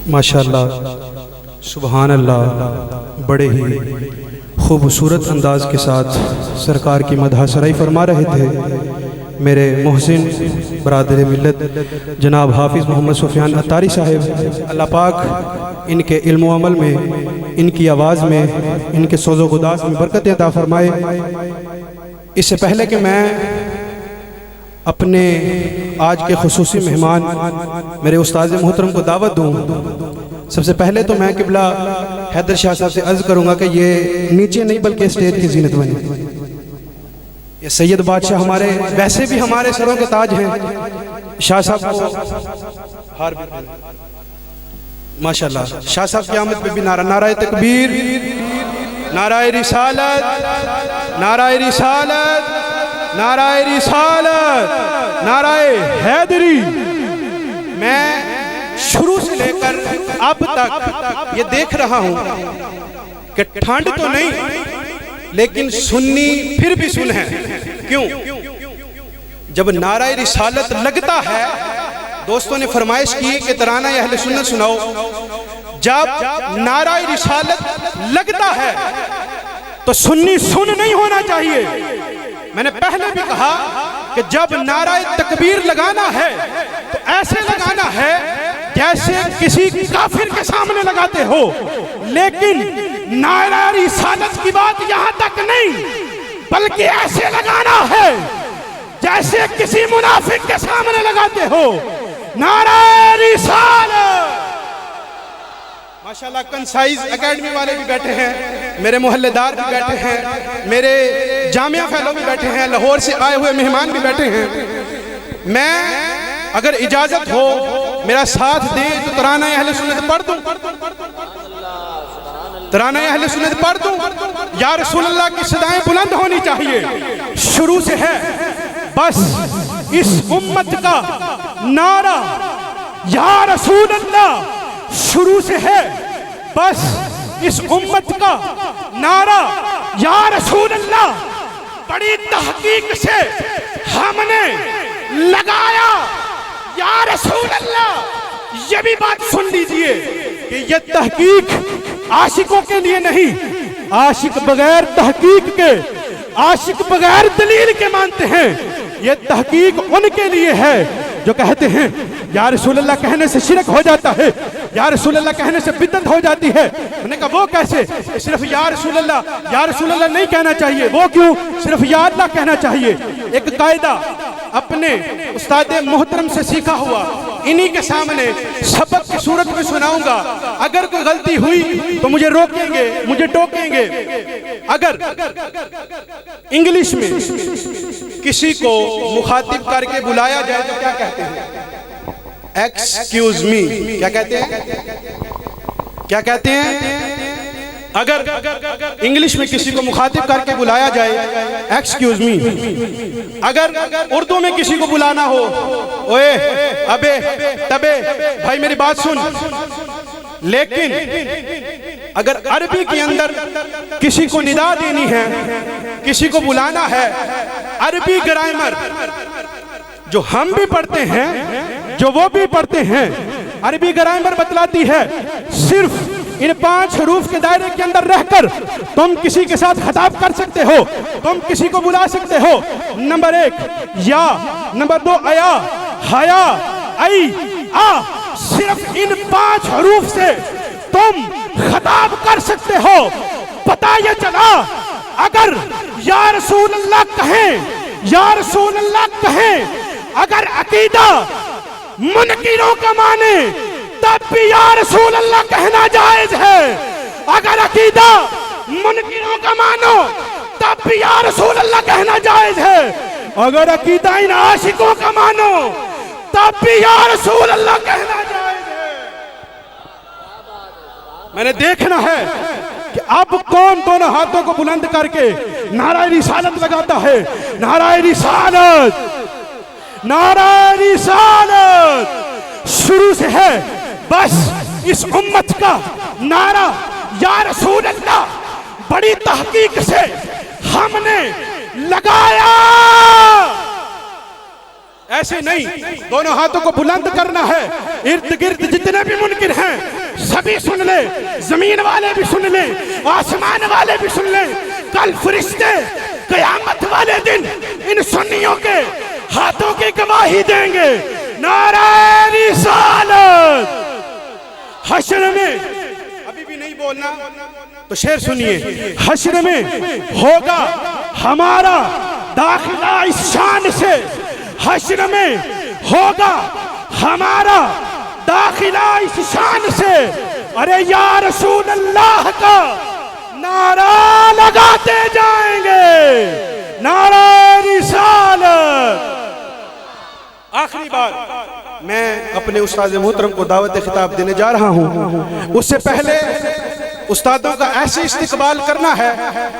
ماشاءاللہ سبحان اللہ، بڑے ہی خوبصورت انداز کے ساتھ سرکار کی مدح سرائی فرما رہے تھے میرے محسن برادر ملت جناب حافظ محمد سفیان عطاری صاحب۔ اللہ پاک ان کے علم و عمل میں، ان کی آواز میں، ان کے سوز و گداز میں برکت عطا فرمائے۔ اس سے پہلے کہ میں اپنے آج کے خصوصی مہمان میرے استاذ محترم کو دعوت دوں، سب سے پہلے تو میں قبلہ حیدر شاہ صاحب سے عرض کروں گا کہ یہ نیچے نہیں بلکہ اسٹیج کی زینت بنے۔ یہ سید بادشاہ ہمارے ویسے بھی ہمارے سروں کے تاج ہیں۔ شاہ صاحب کو ہار بھی ماشاءاللہ، شاہ صاحب کی آمد پہ بھی نعرہ تکبیر، نعرہ رسالت، نعرہ رسالت، نعرہ رسالت، نعرہ حیدری۔ میں شروع سے لے کر اب تک یہ دیکھ رہا ہوں کہ ٹھنڈ تو نہیں لیکن سنی پھر بھی سن ہے۔ کیوں؟ جب نعرہ رسالت لگتا ہے، دوستوں نے فرمائش کی کہ ترانہ اہل سنت سناؤ، جب نعرہ رسالت لگتا ہے تو سنی سن نہیں ہونا چاہیے۔ میں نے پہلے بھی کہا کہ جب نعرہ تکبیر لگانا ہے تو ایسے لگانا ہے جیسے کسی کافر کے سامنے لگاتے ہو، لیکن نعرہ رسالت کی بات یہاں تک نہیں بلکہ ایسے لگانا ہے جیسے کسی منافق کے سامنے لگاتے ہو۔ نعرہ رسالت۔ ماشاءاللہ کنسائز اکیڈمی والے بھی بیٹھے ہیں، میرے محلے دار بھی بیٹھے ہیں، میرے جامعہ فیلو بھی بیٹھے ہیں، لاہور سے آئے ہوئے مہمان بھی بیٹھے ہیں۔ میں اگر اجازت ہو میرا ساتھ دیں تو ترانہ اہل سنت پڑھ دوں، ترانہ اہل سنت پڑھ دوں۔ یا رسول اللہ کی صدائیں بلند ہونی چاہیے۔ شروع سے ہے بس اس امت کا نعرہ یا رسول اللہ، شروع سے ہے بس اس امت کا نعرہ یا رسول اللہ۔ بڑی تحقیق سے ہم نے لگایا یا رسول اللہ۔ یہ بھی بات سن لیجئے کہ یہ تحقیق عاشقوں کے لیے نہیں، عاشق بغیر تحقیق کے، عاشق بغیر دلیل کے مانتے ہیں۔ یہ تحقیق ان کے لیے ہے جو کہتے ہیں یا رسول اللہ کہنے سے شرک ہو جاتا ہے، یا رسول اللہ کہنے سے بدعت ہو جاتی ہے۔ میں نے کہا وہ کیسے؟ صرف یا رسول اللہ نہیں کہنا چاہیے۔ وہ کیوں؟ صرف یا اللہ کہنا چاہیے۔ ایک قاعدہ اپنے استاد محترم سے سیکھا ہوا، انہی کے سامنے سبق کی صورت میں سناؤں گا۔ اگر کوئی غلطی ہوئی تو مجھے روکیں گے، مجھے ٹوکیں گے۔ اگر انگلش میں کسی کو مخاطب کر کے بلایا جائے تو کیا کہتے ہیں؟ Excuse me. کیا کہتے ہیں؟ کیا کہتے ہیں؟ اگر انگلش میں کسی کو مخاطب کر کے بلایا جائے ایکسکیوز می۔ اگر اردو میں کسی کو بلانا ہو، اوے ابے تبے، بھائی میری بات سن۔ لیکن اگر عربی کے اندر کسی کو ندا دینی ہے، کسی کو بلانا ہے، عربی گرامر جو ہم بھی پڑھتے ہیں، جو وہ بھی پڑھتے ہیں، عربی گرامر بتلاتی ہے صرف ان 5 حروف کے دائرے کے اندر رہ کر تم کسی کے ساتھ خطاب کر سکتے ہو، تم کسی کو بلا سکتے ہو۔ نمبر 1 یا، نمبر 2 ایا، حیا، ای، آ، صرف ان 5 حروف سے تم خطاب کر سکتے ہو۔ پتہ یہ چلا اگر یا رسول اللہ کہیں، یا رسول اللہ کہیں، اگر عقیدہ منکروں کا مانے تب بھی یا رسول اللہ کہنا جائز ہے۔ اگر عقیدہ منکروں کا مانو تب بھی یا رسول اللہ کہنا جائز ہے۔ اگر عقیدہ ان عاشقوں کا مانو تب بھی یا رسول اللہ کہنا جائز ہے۔ میں نے دیکھنا ہے کہ اب کون دونوں ہاتھوں کو بلند کر کے نعرہ رسالت لگاتا ہے۔ نعرہ رسالت، نعرہ رسالت۔ شروع سے ہے بس اس امت کا نعرہ یا رسول اللہ۔ بڑی تحقیق سے ہم نے لگایا ایسے نہیں، دونوں ہاتھوں کو بلند کرنا ہے، ارد گرد جتنے بھی منکر ہیں سبھی سن لیں، زمین والے بھی سن لیں، آسمان والے بھی سن لیں، کل فرشتے قیامت والے دن ان سنیوں کے ہاتھوں کی گواہی دیں گے، نعرہ رسالت۔ حشر میں ابھی بھی نہیں بولنا تو شعر سنیے، حشر میں ہوگا ہمارا داخلہ اس شان سے، حشر میں ہوگا ہمارا داخلہ اس شان سے، ارے یا رسول اللہ کا نعرہ لگاتے جائیں گے، نعرہ رسالت۔ آخری بار میں اپنے استاد محترم کو دعوت خطاب دینے جا رہا ہوں، اس سے پہلے استادوں کا ایسے استقبال کرنا ہے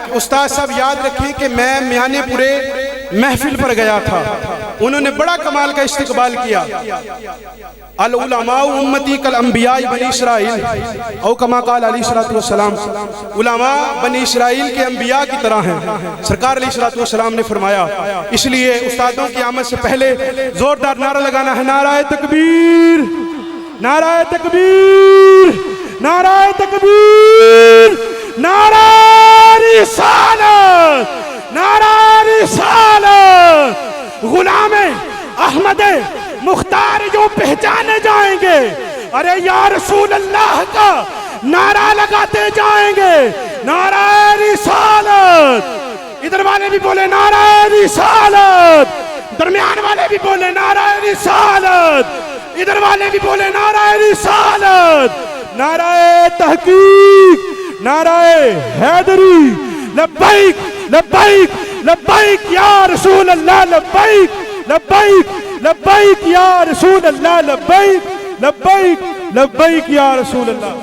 کہ استاد صاحب یاد رکھیں کہ میں میانے پورے محفل پر گیا تھا، انہوں نے بڑا کمال کا استقبال کیا۔ العلماء امتی کالانبیاء بنی اسرائیل، او کما قال علیہ الصلوۃ والسلام، علماء بنی اسرائیل کے انبیاء کی طرح ہیں، سرکار علیہ الصلوۃ والسلام نے فرمایا۔ اس لیے استادوں کی آمد سے پہلے زوردار نعرہ لگانا ہے، نعرہ تکبیر، نعرہ تکبیر، نعرہ تکبیر، نعرہ رسالت، نعرہ رسالت۔ غلام احمد مختار جو پہچانے جائیں گے، ارے یا رسول اللہ کا نعرہ لگاتے جائیں گے، نعرہ رسالت۔ ادھر والے بھی بولے نعرہ رسالت، درمیان والے بھی بولے نعرہ رسالت، ادھر والے بھی بولے نعرہ رسالت، نعرہ تحقیق، نعرہ حیدری، لبیک لبیک لبیک یا رسول اللہ، لبیک لبیک لبیک یا رسول اللہ، لبیک لبیک لبیک یا رسول اللہ۔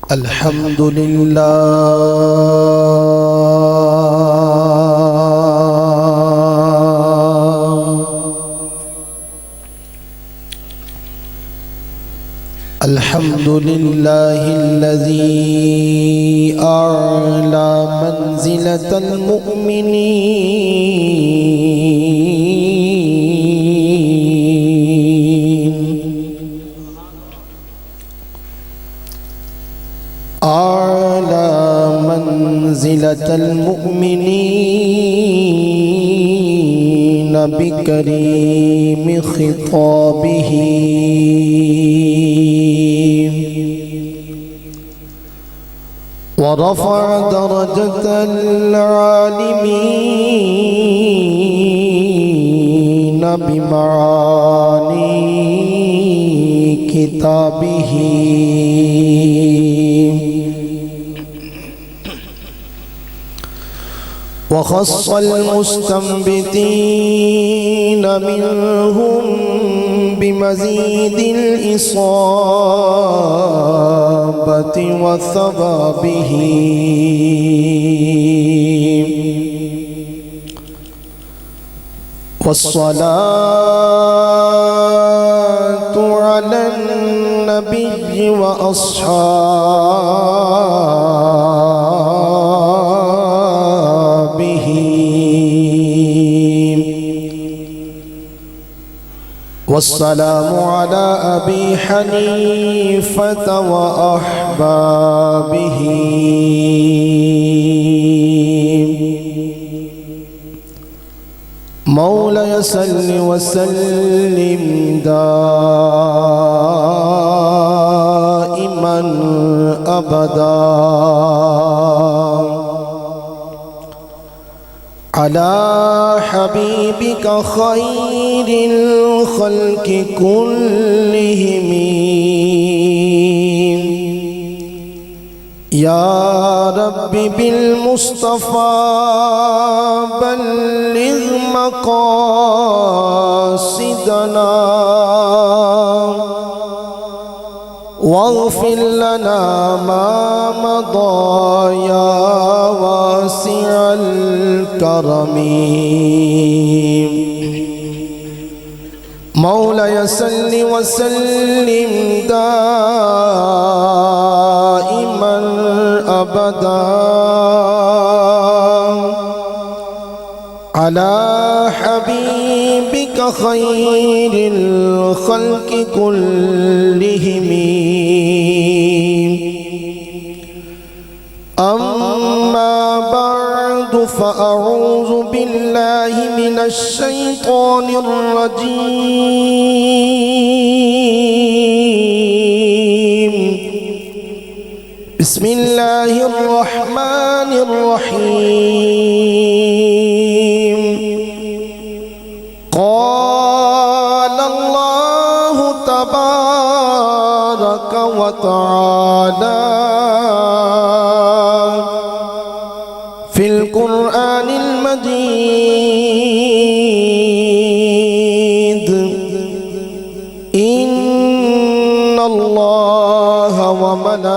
الحمدللہ الحمدللہ الذی اعلی منزلۃ المؤمنین، اعلی منزلۃ المؤمنین بکریم خطابہ، ورفع درجة العالمين بمعاني كتابه، وخص المستنبتين منهم بمزيد الإصابة وثوابه، والصلاة على النبي وأصحابه، والسلام على أبي حنيفة وأحبابه، مولاي صل وسلم دائما أبدا على حبيبك خير الخلق كلهم، يا رب بالمصطفى بلغ مقاصدنا، واغفر لنا ما مضى يا واسع الكرم، مولاي صل وسلم دائما أبدا على حبيبك خير الخلق كلهم. أما بعد فأعوذ بالله من الشيطان الرجيم. بسم الله الرحمن الرحيم. قال الله تبارك وتعالى في القرآن المجيد: إن الله وملائكته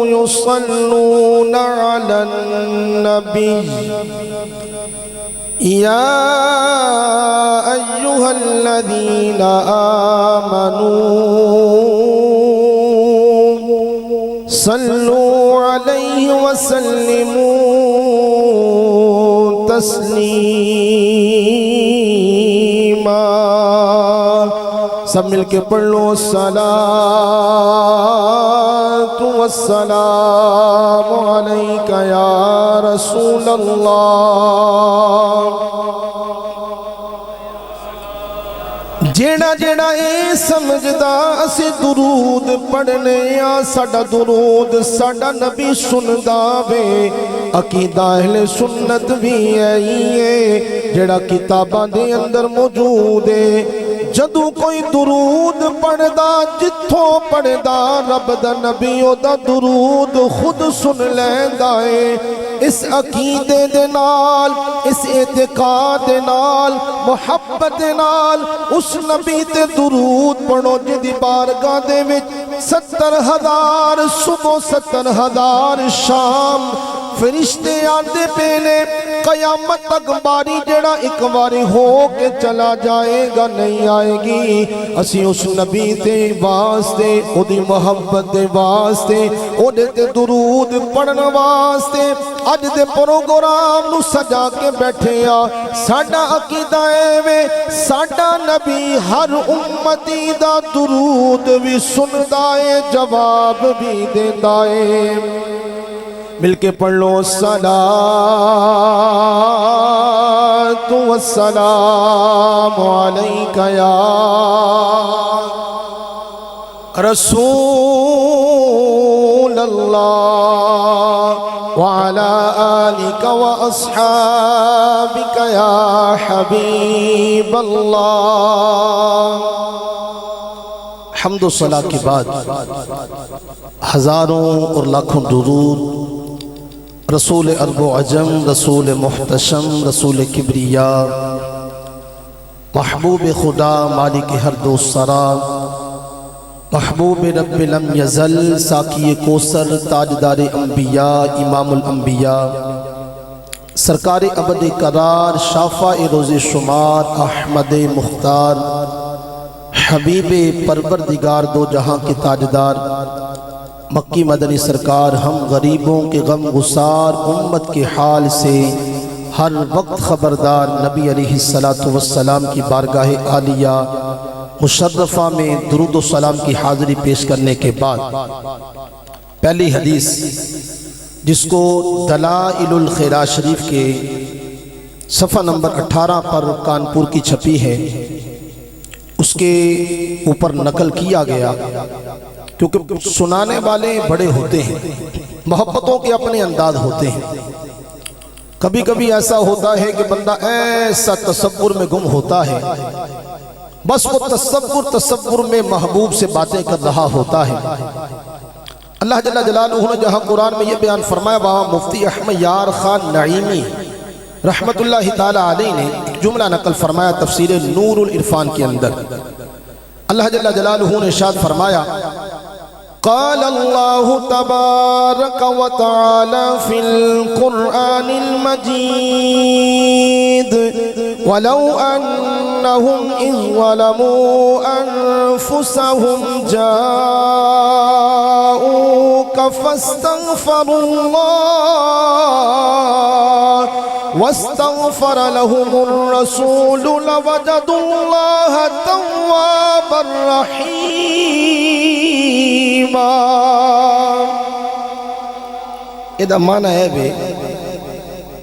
يصلون على النبي يا أيها الذين آمنوا صلوا عليه وسلموا تسلیما. سب مل کے پڑھ لو: الصلاۃ والسلام علیک یا رسول اللہ. جیڑا جیڑا اے سمجھدا اسی درود پڑھنے آ، ساڈا درود ساڈا نبی سندا وے. عقیدہ اہل سنت بھی ہے جیڑا کتاباں دے اندر موجود ہے. جدو کوئی درود پڑھدا، جتھوں پڑھدا رب دا نبی او دا درود خود سن لیندا ہے. اس عقیدے دے نال، اس اعتقاد دے نال، محبت دے نال اس نبی تے درود پڑھو جدی بارگاہ دے وچ 70,000 صبح 70,000 شام فرشتے آندے پینے. قیامت تک باری جڑا ایک باری ہو کے چلا جائے گا نہیں آئے گی. اسی اس نبی دے واسطے، او دی محبت دے واسطے، او دے درود پڑھن واسطے اج دے پروگرام نو سجا کے بیٹھے آ. ساڈا عقیدہ اے وے ساڈا نبی ہر امتی دا درود بھی سندا اے، جواب بھی دیندا اے. مل کے پڑھ لو: الصلاۃ والسلام علیک یا رسول اللہ وعلى آلك وأصحابك يا حبیب اللہ. حمد و صلاح کے بعد ہزاروں اور لاکھوں درود رسول عرب و عجم، رسول محتشم، رسول کبریاء، محبوب خدا، مالک ہر دو سرا، محبوب رب لم یزل، ساقی کوثر، تاجدار انبیاء، امام الانبیاء، سرکار ابد قرار، شافع روز شمار، احمد مختار، حبیب پروردگار دو جہاں کے تاجدار، مکی مدنی سرکار، ہم غریبوں کے غم گسار، امت کے حال سے ہر وقت خبردار، نبی علیہ السلام کی بارگاہ عالیہ مشرفہ میں درود و سلام کی حاضری پیش کرنے کے بعد پہلی حدیث جس کو دلائل الخیرات شریف کے صفحہ نمبر 18 پر کانپور کی چھپی ہے، اس کے اوپر نقل کیا گیا، کیونکہ سنانے والے بڑے ہوتے ہیں، محبتوں کے اپنے انداز ہوتے ہیں. کبھی کبھی ایسا ہوتا ہے کہ بندہ ایسا تصور میں گم ہوتا ہے، بس وہ تصور میں محبوب سے باتیں کر رہا ہوتا ہے. اللہ جل جلالہ نے جہاں قرآن میں یہ بیان فرمایا، وہاں مفتی احمد یار خان نعیمی رحمت اللہ تعالی علیہ نے ایک جملہ نقل فرمایا تفسیر نور العرفان کے اندر. اللہ جل جلالہ نے ارشاد فرمایا: قال اللہ تبارک و تعالی فی القرآن المجید وَلَوْ أَنَّهُمْ إِذْ ظَلَمُوا أَنفُسَهُمْ جَاءُوكَ فَاسْتَغْفَرُوا اللَّهَ وَاسْتَغْفَرَ لَهُمُ الرَّسُولُ لَوَجَدُوا اللَّهَ تَوَّابًا رَحِيمًا۔ یہ معنی ہے بے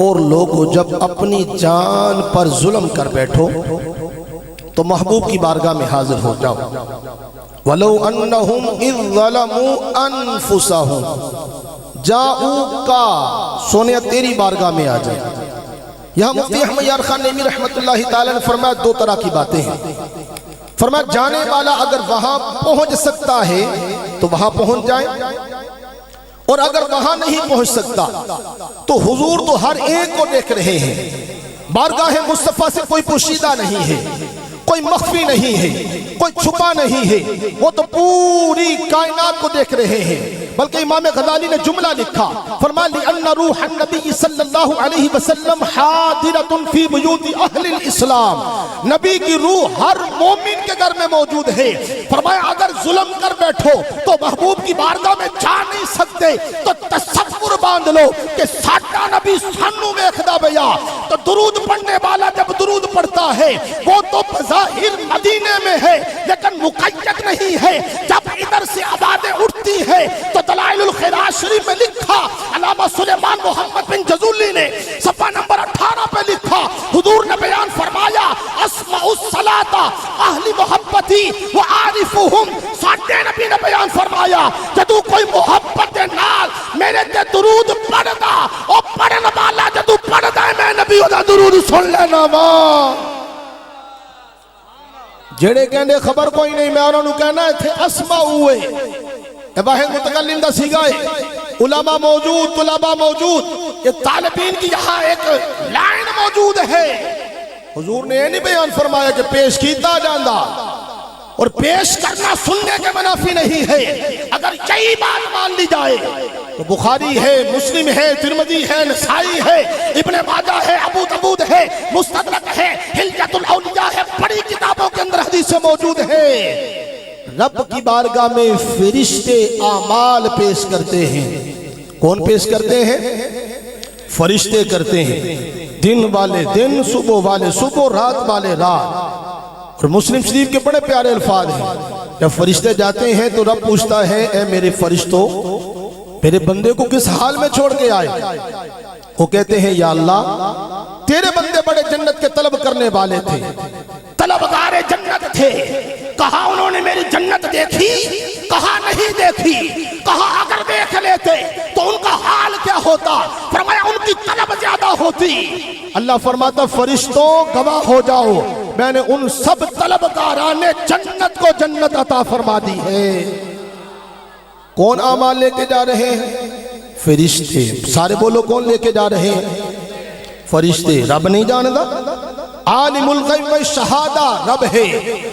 اور لوگوں جب اپنی جان پر ظلم کر بیٹھو تو محبوب کی بارگاہ میں حاضر ہو جاؤ۔ وَلَوْ أَنَّهُمْ إِذْ ظَلَمُوا أَنفُسَهُمْ جَاءُوكَ سونے تیری بارگاہ میں آ جائے۔ یہاں مفتی احمد یار خان نعیمی رحمت اللہ تعالیٰ نے فرمایا دو طرح کی باتیں ہیں۔ فرمایا جانے والا اگر وہاں پہنچ سکتا ہے تو وہاں پہنچ جائے، اور اگر وہاں نہیں پہنچ سکتا تو حضور تو ہر ایک کو دیکھ رہے ہیں۔ بارگاہ مصطفیٰ سے کوئی پوشیدہ نہیں ہے، کوئی مخفی نہیں ہے، کوئی چھپا نہیں ہے، وہ تو پوری کائنات کو دیکھ رہے ہیں۔ بلکہ امام غزالی نے جملہ لکھا، فرمایا لِأَنَّ رُوحَ النَّبِيِّ صلی اللہ علیہ وسلم حاضرۃ فی بیوت اہل الاسلام، نبی کی روح ہر مومن کے گھر میں موجود ہے۔ فرمایا اگر ظلم کر بیٹھو تو محبوب کی بارگاہ میں جا نہیں سکتے، تو تصور باندھ لو کہ ساڈا نبی سانو ویکھدا بیا۔ تو درود پڑھنے والا جب درود پڑھتا ہے وہ تو بظاہر مدینے میں ہے لیکن مقید نہیں ہے۔ جب ادھر سے آوازیں اٹھتی ہے تو دلائل الخیرات شریف میں لکھا، علامہ سلیمان محمد بن جزولی نے صفحہ نمبر 18 پہ لکھا، حضور نے بیان فرمایا اسمع الصلاۃ اہل محبتی وعارفہم، ساڈے نبی نے بیان فرمایا جدو کوئی محبت دے نال میرے تے درود پڑھدا، او پڑھن والا جدو پڑھدا ہے میں نبی دا درود سن لینا وا۔ جڑے کہندے خبر کوئی نہیں، میں انہوں نے کہنا ہے تھے اسمع ہوئے واحد متکلم دا سیگا ہے، علماء موجود، طلباء موجود، یہ طالبین کی یہاں ایک لائن موجود ہے۔ حضور نے یہ نہیں بیان فرمایا کہ پیش کیتا جاندہ، اور پیش کرنا سننے کے منافی نہیں ہے۔ اگر یہی بات مان لی جائے تو بخاری ہے، مسلم ہے، ترمذی ہے، نسائی ہے، ابن ماجہ ہے، ابو داؤد ہے، مستدرک ہے، حلیۃ الاولیاء ہے، بڑی کتابوں کے اندر حدیثیں موجود ہے۔ رب کی بارگاہ میں فرشتے اعمال پیش کرتے ہیں۔ کون پیش کرتے ہیں؟ فرشتے کرتے ہیں۔ دن والے دن، صبح والے صبح، رات والے رات۔ اور مسلم شریف کے بڑے پیارے الفاظ ہیں، جب فرشتے جاتے ہیں تو رب پوچھتا ہے اے میرے فرشتوں میرے بندے کو کس حال میں چھوڑ کے آئے؟ وہ کہتے ہیں یا اللہ تیرے بندے بڑے جنت کے طلب کرنے والے تھے، طلبگار جنت تھے، کہا انہوں نے میری جنت دیکھی؟ کہا نہیں دیکھی۔ کہا اگر دیکھ لیتے تو ان کا حال کیا ہوتا؟ فرمایا ان کی طلب زیادہ ہوتی۔ اللہ فرماتا فرشتوں گواہ ہو جاؤ، میں نے ان سب طلبگاران جنت کو جنت عطا فرما دی ہے۔ کون اعمال لے کے جا رہے ہیں؟ فرشتے۔ سارے بولو کون لے کے جا رہے ہیں؟ فرشتے۔ رب نہیں جاندا؟ عالم الغیب والشہادہ رب ہے،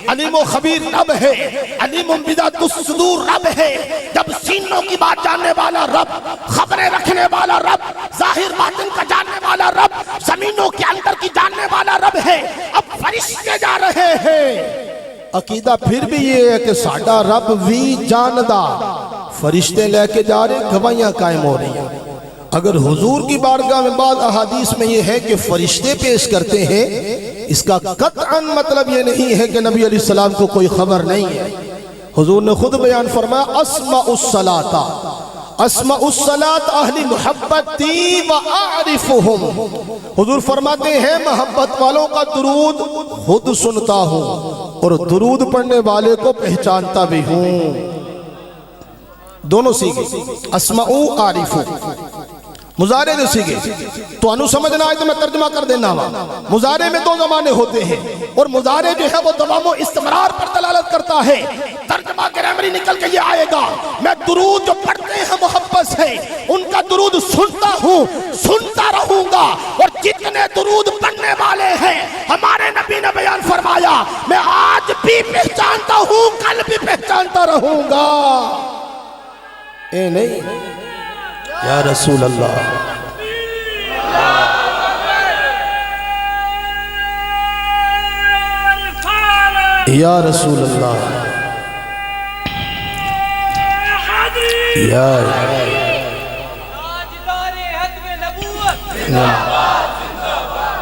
علیم و خبیر رب ہے، علیم بذات الصدور رب ہے۔ جب سینوں کی بات جاننے والا رب، خبریں رکھنے والا رب، ظاہر باطن کا جاننے والا رب، زمینوں کے اندر کی جاننے والا رب ہے، اب فرشتے جا رہے ہیں۔ عقیدہ پھر بھی یہ ہے کہ ساڈا رب بھی جاندا، فرشتے لے کے جا رہے، گواہیاں قائم ہو رہی ہیں۔ اگر حضور کی بارگاہ میں بعض احادیث میں یہ ہے کہ فرشتے پیش کرتے ہیں، اس کا قطعاً مطلب یہ نہیں ہے کہ نبی علیہ السلام کو کوئی خبر نہیں ہے۔ حضور نے خود بیان فرمایا اسمع الصلاۃ، اسمع الصلاۃ اہل محبتی واعرفہم۔ حضور فرماتے ہیں محبت والوں کا درود خود سنتا ہوں اور درود پڑھنے والے کو پہچانتا بھی ہوں۔ دونوں سیکھے، اسمعوا عارفوا، مضارع جو سیکھے تو انو سمجھنا ہے تو میں ترجمہ کر دینا ہوا۔ مضارع میں دو زمانے ہوتے ہیں اور مضارع جو ہے وہ دوام و استمرار پر دلالت کرتا ہے۔ ترجمہ گرامری نکل کے یہ آئے گا میں درود جو پڑھتے ہیں محبت سے ان کا درود سنتا ہوں، سنتا رہوں گا، اور جتنے درود پڑھنے والے ہیں ہمارے نبی نے بیان فرمایا میں آج بھی پہچانتا ہوں، کل بھی پہچانتا رہوں گا۔ اے نہیں یا رسول اللہ یا رسول اللہ یا تاجدار ختم نبوت زندہ باد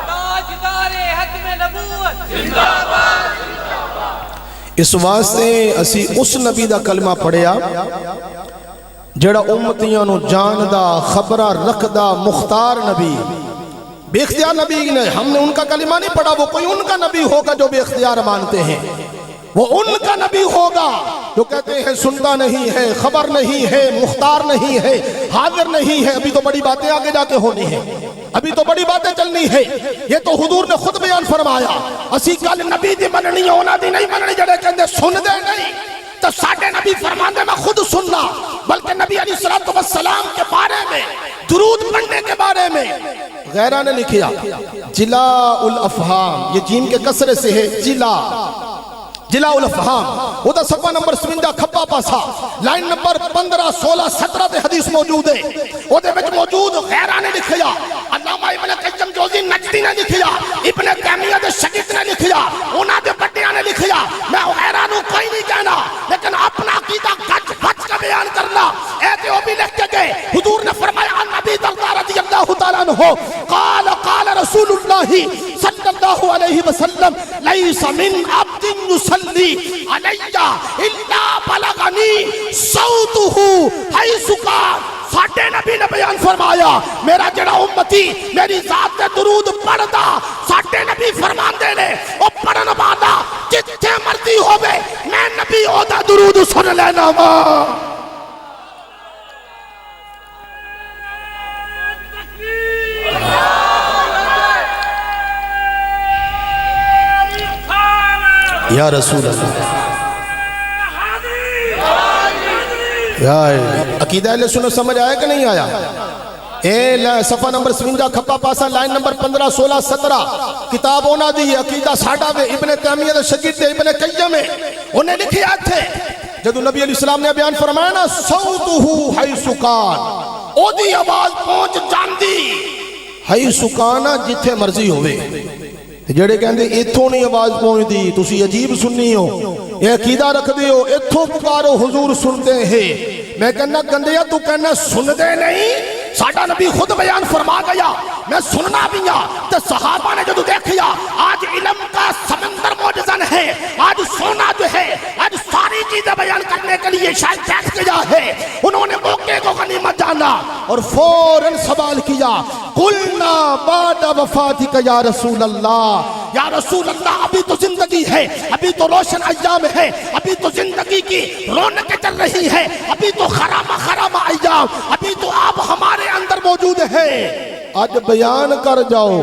تاجدار ختم نبوت زندہ باد اس واسطے اسی اس نبی دا کلمہ پڑھیا جڑا امتیاں نو جاندا خبرہ رکھدا مختار نبی بے اختیار نبی نہیں. ہم نے ان کا کلمہ نہیں پڑھا. وہ کوئی ان کا نبی ہوگا جو بے اختیار مانتے ہیں. وہ ان کا نبی ہوگا جو کہتے ہیں سنتا نہیں ہے, خبر نہیں ہے, مختار نہیں ہے, حاضر نہیں ہے. ابھی تو بڑی باتیں آگے جا کے ہونی ہیں, ابھی تو بڑی باتیں چلنی ہے. یہ تو حضور نے خود بیان فرمایا اسی کل نبی دی مننی ہونا دی نہیں مننی جڑے کہندے سن دے نہیں تو ساڈے نبی فرماندے میں خود سننا. بلکہ نبی علیہ الصلوۃ والسلام کے بارے میں درود پڑھنے کے بارے میں غیرہ نے لکھیا جلاء الافہام, یہ جیم کے کسرے سے ہے جلاء الافہام. وہ دا صفحہ نمبر 57 کھپا پاسا لائن نمبر 15 16 17 تے حدیث موجود ہے. وہ دے وچ موجود غیرہ نے لکھیا, علامہ ابن قیم جوزی نجدی نے لکھیا, ابن تیمیہ دے شاگرد نے لکھیا, انہاں دے بڑیاں نے لکھیا. میں غیرہ نو کوئی نہیں کہنا لیکن اپنا عقیدہ گچ بچ کا بیان کرنا. اے تے وہ بھی لکھ کے گئے. حضور نے فرمایا نبی دردار رضی اللہ تعالیٰ عنہ قال رسول اللہ صلی اللہ علیہ وسلم لیس من عبد یصلی علی الا بلغنی صوتہ حیث کان. ساڈے نبی نے بیان فرمایا میرا جڑا امتی میری ذات تے درود پڑھدا, ساڈے نبی فرماندے نے او پڑھن والا جتھے مرضی ہوے میں نبی او دا درود سن لینا وا. یا رسول اللہ یا عقیدہ اہل سنت سمجھ آیا کہ نہیں آیا؟ اے صفحہ نمبر 57 کھپا پاسا لائن نمبر 15 16 17 کتاب ہونا دی عقیدہ ساڈا وے ابن تیمیہ دے شاگرد ابن قیم انہیں لکھیا تھے جدو نبی علیہ السلام نے بیان فرمایا نا صوتہ حیث کان, او دی آواز پہنچ جاندی حیث کان جتھے مرضی ہوئے. جڑے کہندے ایتھوں نہیں آواز پہنچ دی تسی عجیب سننی ہو, یہ عقیدہ رکھ دیو ایتھوں پکارو حضور سنتے ہیں. میں کہنا گندیا تو کہنا سن دے نہیں, ساڈا نبی خود بیان فرما گیا میں سننا بھی ہاں. تو صحابہ نے جدو دیکھیا آج علم کا سمندر موجزن ہے, آج سونا جو ہے آج ساری چیزیں بیان کرنے کے لیے شاید بیٹھ گیا ہے. انہوں نے موقع کو غنیمت جانا اور فوراً سوال کیا قلنا بعد وفاتک یا رسول اللہ, یا رسول اللہ ابھی تو زندگی ہے, ابھی تو روشن ایام ہے, ابھی تو زندگی کی رونقیں چل رہی ہے, ابھی تو خرامہ ایام, ابھی تو آپ ہمارے اندر موجود ہے. آج بیان کر جاؤ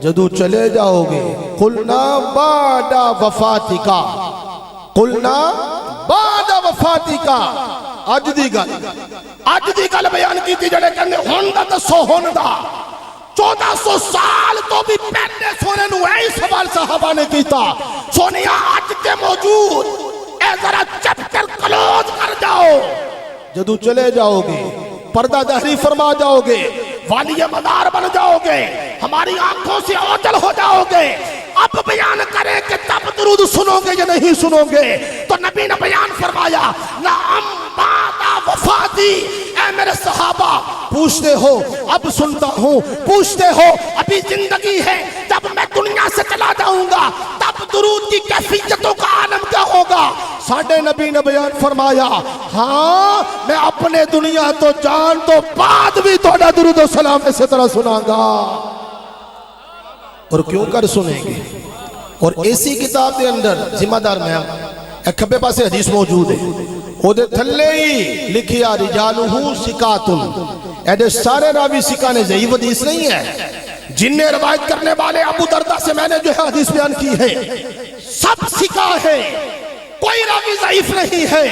جدو چلے جاؤ گے. قلنا بعد وفاتک, قلنا بعد وفاتک. اج دی گل بیان کی تھی جڑے کہندے ہن دا دسو ہن دا 1400 سال تو بھی پہلے سونے نو اے سوال صحابہ نے کیتا. سونیا اج تے موجود اے ذرا چیپٹر کلوز کر جاؤ. جدو چلے جاؤ گے پردہ دہری فرما جاؤ گے, والی مدار بن جاؤ گے, ہماری آنکھوں سے اوجل ہو جاؤ گے. اب بیان کریں کہ تب درود سنو گے یا نہیں سنو گے. تو نبی نے بیان فرمایا نعم بعد وفاتی. اے میرے صحابہ پوچھتے ہو اب سنتا ہوں, پوچھتے ہو ابھی زندگی ہے, جب میں دنیا سے چلا جاؤں گا تب درود کی کیفیتوں کا عالم کیا ہوگا. ساڈے نبی نے بیان فرمایا ہاں میں اپنے دنیا تو جان تو بعد بھی توڑا درود و سلام اسی طرح سنا گا. اور کیوں کر سنیں گے. اور ایسی کتاب دے اندر ذمہ دار میں ایک کھبے پاسے حدیث موجود ہے, وہ دے تھلے ہی لکھیا رجالہ ثقاتن. ایڈے سارے راوی ثقہ نے ضعیف حدیث نہیں ہے. جن نے روایت کرنے والے ابو دردہ سے میں نے جو ہے حدیث بیان کی ہے سب ثقہ ہے, کوئی راوی ضعیف نہیں ہے,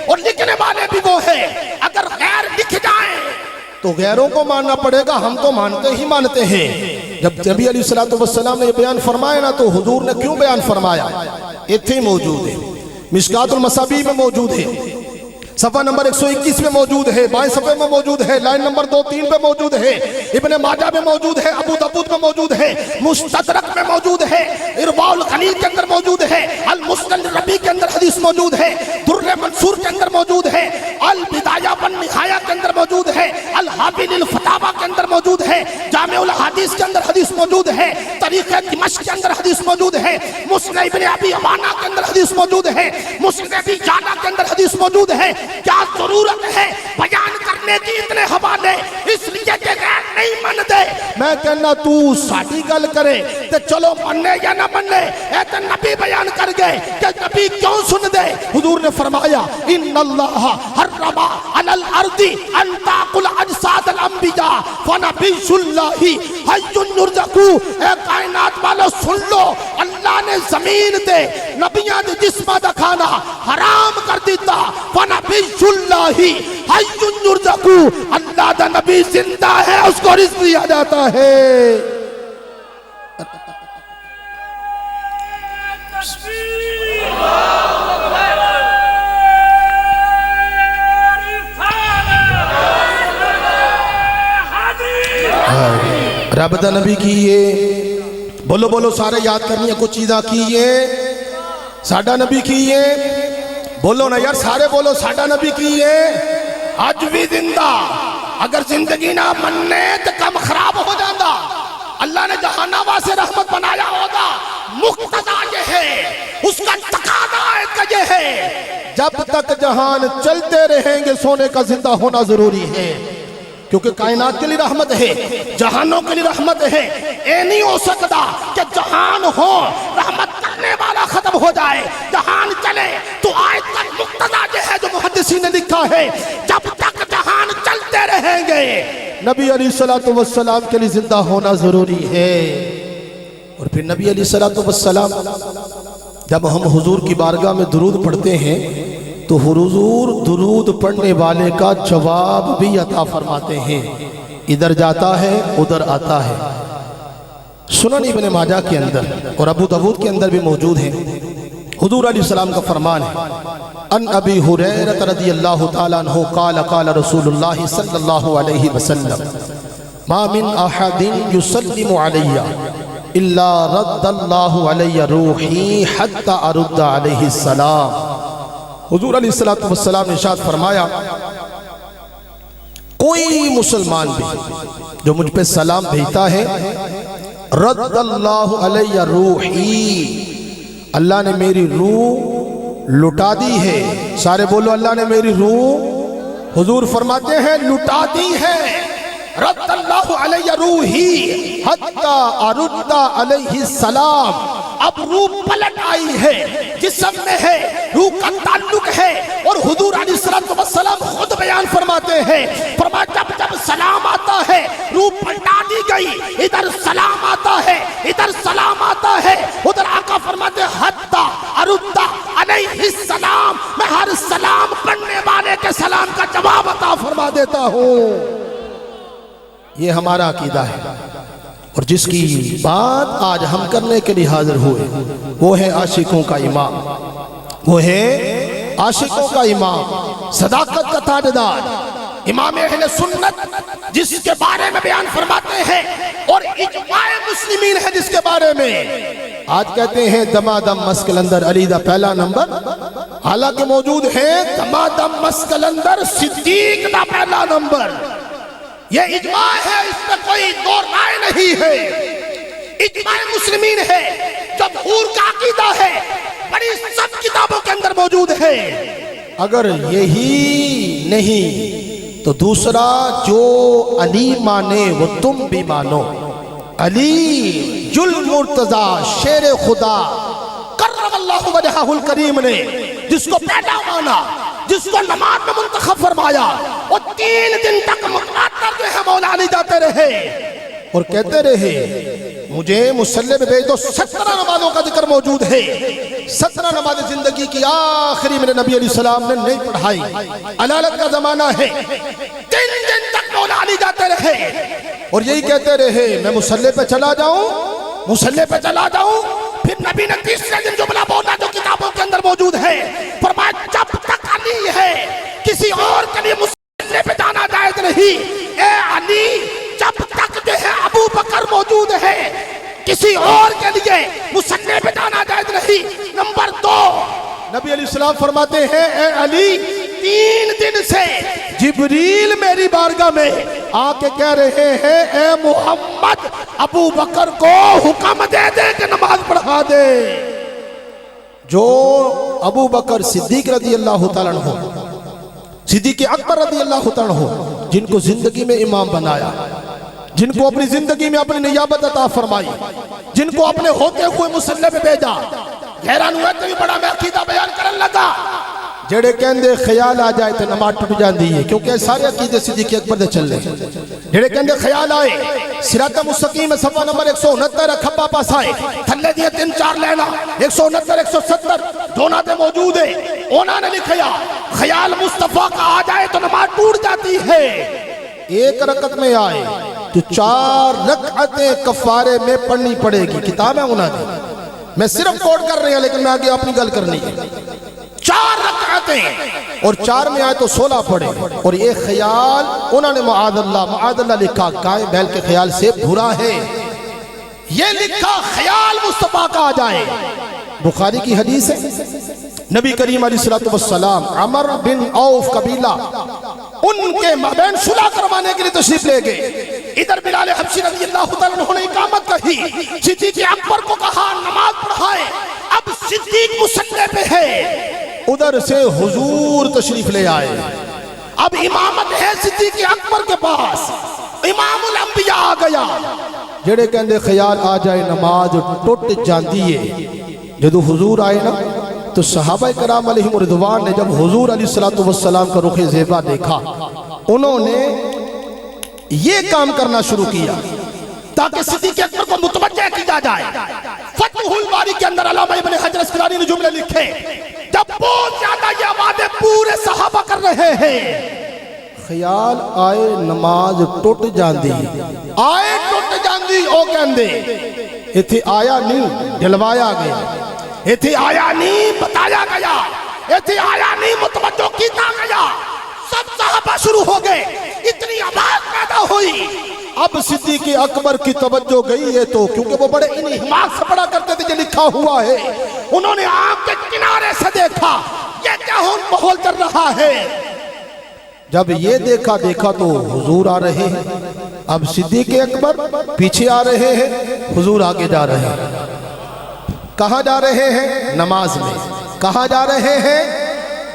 اور لکھنے والے بھی وہ ہے. اگر غیر لکھ جائیں تو غیروں کو ماننا پڑے گا, ہم تو مانتے ہیں. جب نبی علیہ الصلوۃ والسلام نے یہ بیان فرمایا نا تو حضور نے کیوں بیان فرمایا, ایتھے موجود ہے, مشکات المصابیح میں موجود ہے. صفحہ نمبر 121 میں موجود ہے، بائیں صفحے میں موجود ہے، لائن نمبر 2-3 پہ موجود ہے، ابن ماجہ میں موجود ہے، ابو داؤد میں موجود ہے، مستدرک میں موجود ہے، ارواء الغلیل کے اندر موجود ہے، المسند ربی کے اندر حدیث موجود ہے، در منصور کے اندر موجود ہے، البدایہ والنہایہ کے اندر موجود ہے، الحاوی للفتاوی کے اندر موجود ہے، جامع الحدیث کے اندر حدیث موجود ہے، تاریخ دمشق کے اندر حدیث موجود ہے، مسند ابن ابی عوانہ کے اندر حدیث موجود ہے، مسند ابی جعدہ کے اندر حدیث موجود ہے۔ کیا ضرورت ہے بیان کرنے کی اتنے حوالے اس لیے کہ غیر نہیں من دے؟ میں کہنا تو ساڑھی گل کرے تے چلو مننے یا نہ مننے، اے تے نبی بیان کر گئے کہ نبی کیوں سن دے؟ حضور نے فرمایا ان اللہ حرم علی الارض ان تاکل اجساد الانبیاء فنبی اللہ حی یرزق۔ اے کائنات والو سن لو، اللہ نے زمین تے نبیاں دے جسمہ دا کھانا حرام کر دیتا، فنبی اللہ حی یرزق، اللہ دا نبی زندہ ہے، اس کو رزق دیا جاتا ہے۔ رب دا نبی کیے، بولو بولو سارے یاد کرنی ہے کچھ چیزاں کیے، ساڈا نبی کیے، بولو نا یار سارے بولو ساڈا نبی کیے، آج بھی زندہ۔ اگر زندگی نہ مننے تو کم خراب ہو جاندہ، اللہ نے جہانا واسے رحمت بنایا ہوگا، مقتضا یہ ہے، اس کا تقاضا یہ ہے، جب تک جہان چلتے رہیں گے سونے کا زندہ ہونا ضروری ہے، کیونکہ کائنات کے لیے رحمت ہے، جہانوں کے لیے رحمت ہے۔ اے نہیں ہو سکتا کہ جہان ہو رحمت کرنے والا ختم ہو جائے، جہان چلے تو آج تک مقتضا یہ ہے جو محدثین نے لکھا ہے، جب تک جہان چلتے رہیں گے نبی علیہ السلام کے لیے زندہ ہونا ضروری ہے۔ اور پھر نبی علیہ السلام جب ہم حضور کی بارگاہ میں درود پڑھتے ہیں تو حضور درود پڑھنے والے کا جواب بھی عطا فرماتے ہیں، ادھر جاتا ہے ادھر آتا ہے۔ سنن ابن ماجہ کے اندر اور ابو داؤد کے اندر بھی موجود ہیں، حضور علیہ السلام کا فرمان ہے، ان ابی ہریرہ رضی اللہ تعالیٰ عنہ قال قال رسول اللہ صلی اللہ علیہ وسلم ما من احد یسلم علی الا رد اللہ علی روحی حتی ارد علیہ السلام۔ حضور علیہ السلام نے ارشاد فرمایا کوئی مسلمان بھی جو مجھ پہ سلام بھیجتا ہے، رد اللہ علیہ روحی، اللہ نے میری روح لٹا دی ہے۔ سارے بولو اللہ نے میری روح، حضور فرماتے ہیں لٹا دی ہے۔ رد اللہ علیہ روحی حتی ارد علیہ السلام، اب روح پلٹ آئی ہے، جسم میں ہے، روح کا تعلق ہے، اور حضور علیہ السلام خود بیان فرماتے ہیں، فرمایا جب جب سلام آتا ہے روح پلٹا دی گئی، ادھر سلام آتا ہے ادھر سلام آتا ہے، ادھر آقا فرماتے حتی ارد علیہ السلام، میں ہر سلام پڑھنے والے کے سلام کا جواب عطا فرما دیتا ہوں۔ یہ ہمارا عقیدہ ہے، اور جس کی بات آج ہم کرنے کے لیے حاضر ہوئے وہ ہے عاشقوں کا امام، وہ ہے عاشقوں کا امام، صداقت کا تاجدار، امام اہل سنت، جس کے بارے میں بیان فرماتے ہیں، اور اجماع مسلمین ہے جس کے بارے میں آج کہتے ہیں دمادم مسکلندر علی دا پہلا نمبر، حالانکہ موجود ہے دمادم مسکلندر صدیق دا پہلا نمبر۔ یہ اجماع ہے، اس میں کوئی دو رائے نہیں ہے، اجماع مسلمین ہے، جمہور کا عقیدہ ہے، بڑی سب کتابوں کے اندر موجود ہے۔ اگر یہی نہیں تو دوسرا جو علی مانے وہ تم بھی مانو، علی جل مرتضی شیر خدا کرم اللہ وجہہ الکریم نے جس کو پیدا مانا، جس کو نماز میں منتخب فرمایا، وہ 3 دن تک متواتر جو ہے مولا علی جاتے رہے اور کہتے رہے مجھے مصلی میں بھیج دو۔ 17 نمازوں کا ذکر موجود ہے، 17 نماز زندگی کی آخری میرے نبی علیہ السلام نے نہیں پڑھائی، علالت کا زمانہ ہے، 3 دن تک مولا علی جاتے رہے اور یہی کہتے رہے میں مصلی پہ چلا جاؤں، مصلی پہ چلا جاؤں۔ پھر نبی نے تیسرے دن جملہ بولا جو کتابوں کے اندر موجود ہے، فرمایا جب تک علی ہے، کسی اور کے لیے مصلی پہ جانا جائز نہیں۔ اے علی جب تک جو ہے ابو بکر موجود ہے کسی اور کے لیے مصلی پہ جانا جائز نہیں۔ نمبر 2، نبی علیہ السلام فرماتے ہیں اے علی 3 دن سے جبریل میری بارگاہ میں آ کے کہہ رہے ہیں اے محمد ابو بکر کو حکم دے دے کہ نماز پڑھا دے۔ جو ابو بکر صدیق رضی اللہ تعالیٰ عنہ، صدیق اکبر رضی اللہ تعالیٰ عنہ، جن کو زندگی میں امام بنایا، جن کو اپنی زندگی میں اپنی نیابت عطا فرمائی، جن کو اپنے ہوتے ہوئے مصلی پہ بھیجا، حیران ہوئے تو بھی بڑا میں عقیدہ بیان کرن لگا۔ جڑے کہندے خیال آ جائے تو نماز ٹوٹ جاندی ہے، کیونکہ سارے عقیدے صدیق اکبر دے چل رہے۔ جڑے کہندے خیال آئے صراط مستقیم صفحہ نمبر 169 کھبا پاس آئے تھلے دیے 3-4 لینا 169 170 دونوں تے موجود ہے، انہوں نے لکھیا خیال مصطفیٰ کا آ جائے تو نماز ٹوٹ جاتی ہے۔ ایک رکعت میں آئے تو 4 رکعتیں کفارے میں پڑھنی پڑے گی، کتاب ہے انہوں نے، میں صرف کوٹ کر رہی ہوں لیکن میں آگے اپنی گل کرنی ہے۔ 4 رکعتیں اور 4 میں آئے تو 16 پڑھے، اور یہ خیال انہوں نے معاذ اللہ لکھا گائے بیل کے خیال سے برا ہے، یہ لکھا خیال مصطفیٰ کا آ جائے۔ بخاری کی حدیث ہے، نبی کریم علیہ السلام عمر بن عوف قبیلہ ان کے مابین صلح کروانے کے لیے تشریف لے گئے۔ ادھر بلال حبشی رضی اللہ تعالیٰ عنہ نے اقامت کہی، صدیق اکبر کو کہا نماز پڑھائے، اب صدیق مصلی پہ ہے، ادھر سے حضور تشریف لے آئے، اب امامت ہے صدیق اکبر کے پاس، امام الانبیاء آ گیا۔ جڑے کہندے خیال آ جائے نماز ٹوٹ جاندی ہے، جدو حضور آئے نا تو صحابہ کرام علیہم رضوان نے جب حضور علیہ السلام کا رخ زیبا دیکھا، انہوں نے یہ کام کرنا شروع کیا تاکہ صدیق اکبر کو متوجہ کیا جائے۔ فتح الباری کے اندر علامہ ابن حجر اسقلانی نے جملے لکھے، جب بہت زیادہ یہ آوازیں پورے صحابہ کر رہے ہیں، خیال آئے نماز ٹوٹ جاندی، آئے ٹوٹ جاندی، او کہندے ایتھے آیا نہیں ڈلوایا گیا، ایتھے آیا نہیں بتایا گیا، ایتھے آیا نہیں متوجہ کیتا گیا۔ سب صحابہ شروع ہو گئے، اتنی آواز پیدا ہوئی۔ اب صدیق اکبر کی توجہ گئی ہے تو کیونکہ وہ بڑے انہماک سے پڑھا کرتے تھے، یہ لکھا ہوا ہے، انہوں نے آنکھ کے کنارے سے دیکھا یہ کیا ماحول چل رہا ہے۔ جب یہ دیکھا تو حضور آ رہے ہیں، اب صدیق اکبر پیچھے آ رہے ہیں، حضور آگے جا رہے ہیں۔ کہاں جا رہے ہیں؟ نماز میں۔ کہاں جا رہے ہیں؟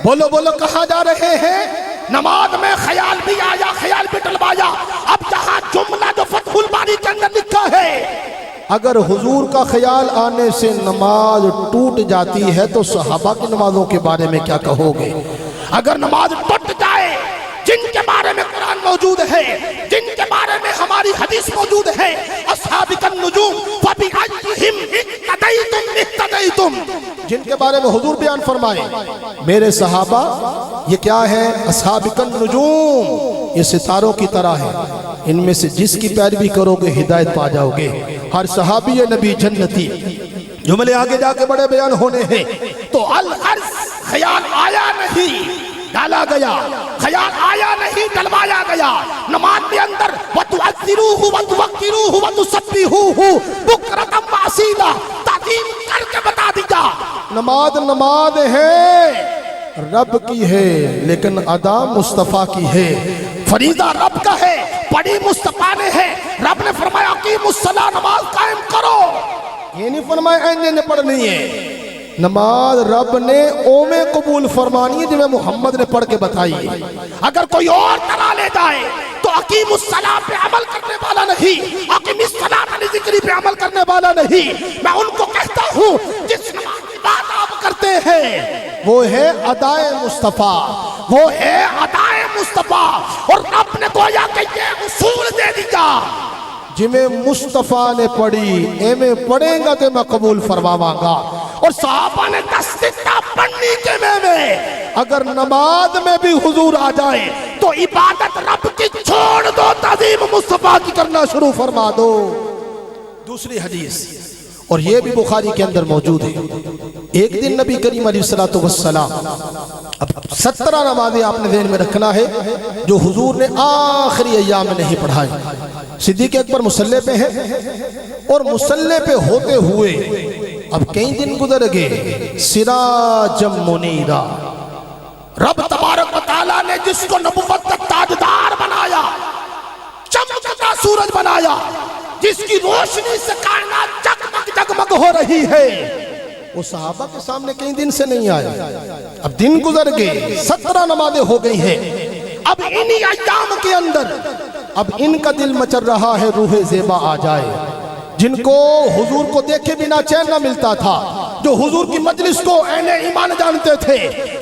بولو بولو، کہاں جا رہے ہیں؟ نماز میں۔ خیال بھی آیا، خیال بھی ٹلوایا۔ اب جہاں جملہ جو فتح الباری کے اندر لکھا ہے، اگر حضور کا خیال آنے سے نماز ٹوٹ جاتی ہے تو صحابہ کی نمازوں کے بارے میں کیا کہو گے؟ اگر نماز ٹوٹ جائے، جن کے بارے میں قرآن موجود ہے، جن کے بارے میں ہماری حدیث موجود ہے، اصحاب النجوم فبأيهم اقتديتم اهتديتم، جن کے بارے میں حضور بیان فرمائے میرے صحابہ یہ کیا ہے؟ اصحاب النجوم، یہ ستاروں کی طرح ہے، ان میں سے جس کی پیروی کرو گے ہدایت پا جاؤ گے۔ ہر صحابی نبی جنتی۔ جملے آگے جا کے بڑے بیان ہونے ہیں۔ تو الغرض خیال آیا نہیں ڈالا گیا، خیال آیا نہیں ڈلوایا گیا۔ نماز کے اندر وَتُعَذِّرُوهُ وَتُوَقِّرُوهُ وَتُسَبِّحُوهُ بُكْرَةً وَأَصِيلًا، تعظیم کر کے بتا دیا نماز ہے، رب کی ہے لیکن ادا مصطفیٰ کی ہے۔ فریضہ رب کا ہے، پڑھی مصطفیٰ نے ہے۔ رب نے فرمایا اقیموا الصلاۃ، نماز قائم کرو، یہ نہیں فرمایا اینے نے پڑھنی ہے۔ نماز رب نے اومے قبول فرمانی ہے جو محمد نے پڑھ کے بتائی ہے۔ اگر کوئی اور طرح لے جائے تو اقیم الصلاۃ پہ عمل کرنے والا نہیں، اقیم الصلاۃ علی ذکری پہ عمل کرنے والا نہیں۔ میں ان کو کہتا ہوں جس نماز کی بات آپ کرتے ہیں وہ ہے ادائے مصطفیٰ، وہ ہے ادائے مصطفیٰ، اور رب نے گویا کہ یہ اصول دے دیا جمیں مصطفیٰ نے پڑھی ایمیں پڑھیں گا تو میں قبول فرماواں گا۔ اور صحابہ نے دستہ پڑھنی کے میں اگر نماز میں بھی حضور آ جائے تو عبادت رب کی چھوڑ دو، تعظیم مصطفیٰ کی کرنا شروع فرما دو۔ دوسری حدیث اور یہ بھی بخاری کے اندر موجود ہے۔ ایک دن نبی کریم علیہ الصلوۃ والسلام، اب 17 نمازیں آپ نے ذہن میں رکھنا ہے جو حضور نے آخری ایام میں نہیں پڑھائی۔ صدیق اکبر مصلی پہ ہیں اور مصلی پہ ہوتے ہوئے اب کئی دن گزر گئے، سراجم منیرا، رب تبارک و تعالیٰ نے جس کو نبوت کا تاجدار بنایا، چمکتا سورج بنایا، جس کی روشنی سے کائنات جگمگ جگمگ ہو رہی ہے، وہ صحابہ کے سامنے کئی دن سے نہیں آیا۔ اب دن گزر گئے، 17 نمازیں ہو گئی ہیں، اب انہی ایام کے اندر اب ان کا دل مچل رہا ہے روح زیبا آ جائے، جن کو حضور کو دیکھے بنا چین نہ ملتا تھا، جو حضور کی مجلس کو عین ایمان جانتے تھے،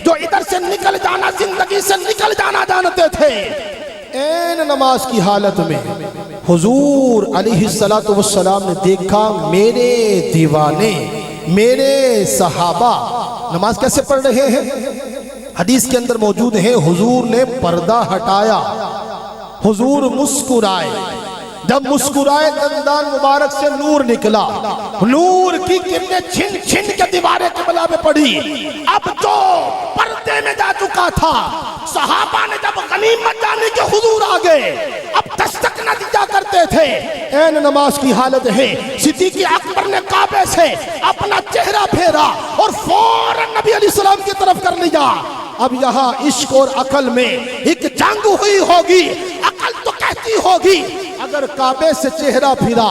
جو ادھر سے نکل جانا زندگی سے نکل جانا جانتے تھے، عین نماز کی حالت میں حضور علیہ السلام نے دیکھا میرے دیوانے، میرے صحابہ نماز کیسے پڑھ رہے ہیں؟ حدیث کے اندر موجود ہے، حضور نے پردہ ہٹایا، حضور مسکرائے، جب مسکرائے دندان مبارک سے نور نکلا، نور کی کرنیں چھن چھن کے دیواریں قبلہ میں پڑی۔ اب جو پردے میں جا چکا تھا، صحابہ نے جب غنیمت جانے کے حضور آگئے، اب دستک نہ دیا کرتے تھے، این نماز کی حالت ہے۔ صدیق اکبر نے کعبے سے اپنا چہرہ پھیرا اور فوراً نبی علیہ السلام کی طرف کر لیا۔ اب یہاں عشق اور عقل میں ایک جنگ ہوئی ہوگی، عقل تو کہتی ہوگی اگر کعبے سے چہرہ پھرا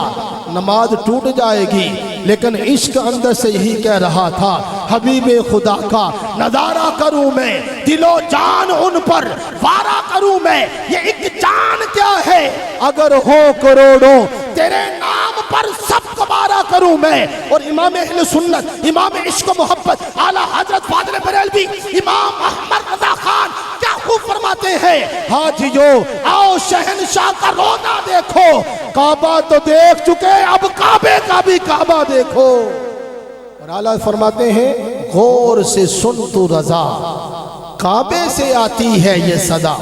نماز ٹوٹ جائے گی، لیکن عشق اندر سے یہی کہہ رہا تھا حبیب خدا کا نظارہ کروں میں، دل و جان ان پر وارہ کروں میں، یہ ایک جان کیا ہے اگر ہو کروڑوں تیرے نام پر سب کو بارہ کروں میں۔ اور امام اہل سنت، امام عشق و محبت اعلیٰ حضرت فاضل بریلوی، امام احمد رضا خان کیا خوب فرماتے ہیں، حاجیو آؤ شہنشاہ کا روضہ دیکھو، کعبہ تو دیکھ چکے اب کعبے کا بھی کعبہ دیکھو۔ اور اعلیٰ فرماتے ہیں غور سے سن تو رضا، کعبے سے آتی ہے یہ صدا،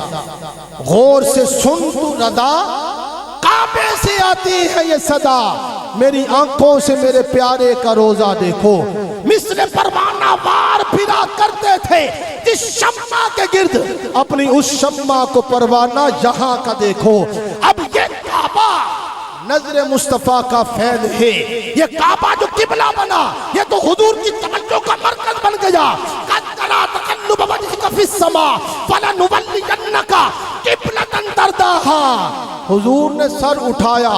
غور سے سن تو رضا، کعبے سے آتی ہے یہ صدا، میری آنکھوں سے میرے پیارے کا روزہ دیکھو۔ مثل پروانہ وار پھرا کرتے تھے جس شمع کے گرد، اپنی اس شمع کو پروانہ یہاں کا دیکھو۔ اب یہ کعبہ نظر مصطفیٰ کا فیض ہے، یہ کعبہ جو قبلہ بنا یہ تو حضور کی توجہ کا مرکز بن گیا۔ قد ترى تقلب وجهك في السماء فلنولينك قبلة ترضاها۔ حضور نے سر اٹھایا،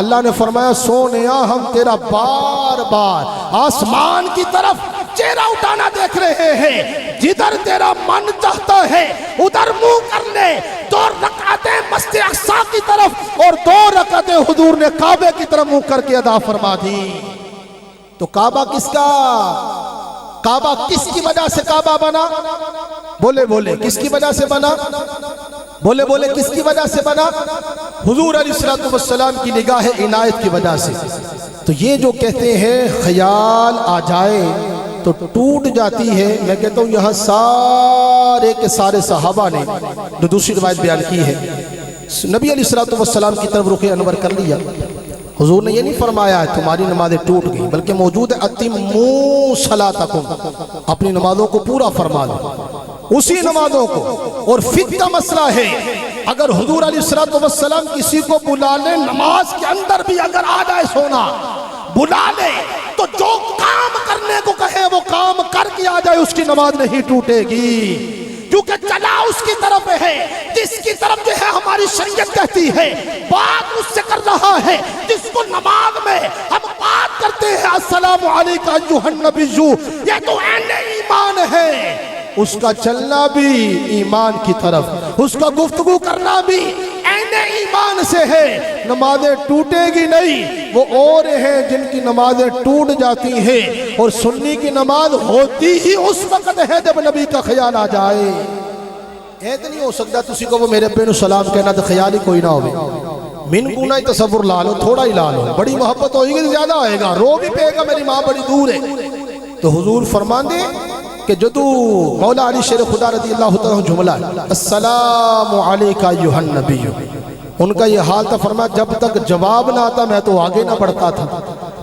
اللہ نے فرمایا سونیا ہم تیرا بار بار آسمان کی طرف چہرہ اٹھانا دیکھ رہے ہیں، جدھر تیرا من چاہتا ہے ادھر منہ کر لے۔ 2 رکعتیں مسجد اقصی کی طرف اور 2 رکعتیں حضور نے کعبے کی طرف منہ کر کے ادا فرما دی۔ تو کعبہ کس کا؟ کعبہ کس کی وجہ سے کعبہ بنا؟ بولے بولے کس کی وجہ سے بنا؟ بولے بولے کس کی وجہ سے بنا؟ حضور علیہ السلام کی نگاہ عنایت کی وجہ سے۔ تو یہ جو کہتے ہیں خیال آ جائے تو ٹوٹ جاتی ہے، میں کہتا ہوں یہاں سارے کے سارے صحابہ نے جو دوسری روایت بیان کی ہے، نبی علیہ السلام کی طرف رخ انور کر لیا۔ حضور نے یہ نہیں فرمایا ہے تمہاری نمازیں ٹوٹ گئی، بلکہ موجود ہے اتموا صلاتکم، اپنی نمازوں کو پورا فرما دو، اسی نمازوں کو۔ اور فقہ کا مسئلہ ہے، اگر حضور علیہ السلام کسی کو بلا لے نماز کے اندر بھی اگر آ جائے سونا، بلا لے تو جو کام کرنے کو کہے وہ کام کر کے آ جائے، اس کی نماز نہیں ٹوٹے گی، کیونکہ چلا اس کی طرف ہے جس کی طرف جو ہے ہماری شریعت کہتی ہے، بات اس سے کر رہا ہے جس کو نماز میں ہم بات کرتے ہیں السلام علیکم ایھا النبی، یہ تو عین ایمان ہے۔ اس کا چلنا بھی ایمان کی طرف، اس کا گفتگو کرنا بھی عین ایمان سے ہے۔ نمازیں ٹوٹے گی نہیں، وہ اور ہیں جن کی نمازیں ٹوٹ جاتی ہیں، اور سنی کی نماز ہوتی ہی اس وقت ہے جب نبی کا خیال آ جائے۔ ایت نہیں ہو سکتا تسی کو وہ میرے پہ سلام کہنا تو خیال ہی کوئی نہ ہوئے، من گونا ہی تصور لا لو، تھوڑا ہی لا لو، بڑی محبت ہوئی گی زیادہ آئے گا، رو بھی پے گا میری ماں بڑی دور ہے۔ تو حضور فرمان دے کہ جدو مولا علی شیر خدا رضی اللہ تعالیٰ جملہ السلام علیکہ ایھا النبی، ان کا یہ حال تھا، فرمایا جب تک جواب نہ آتا میں تو آگے نہ بڑھتا تھا،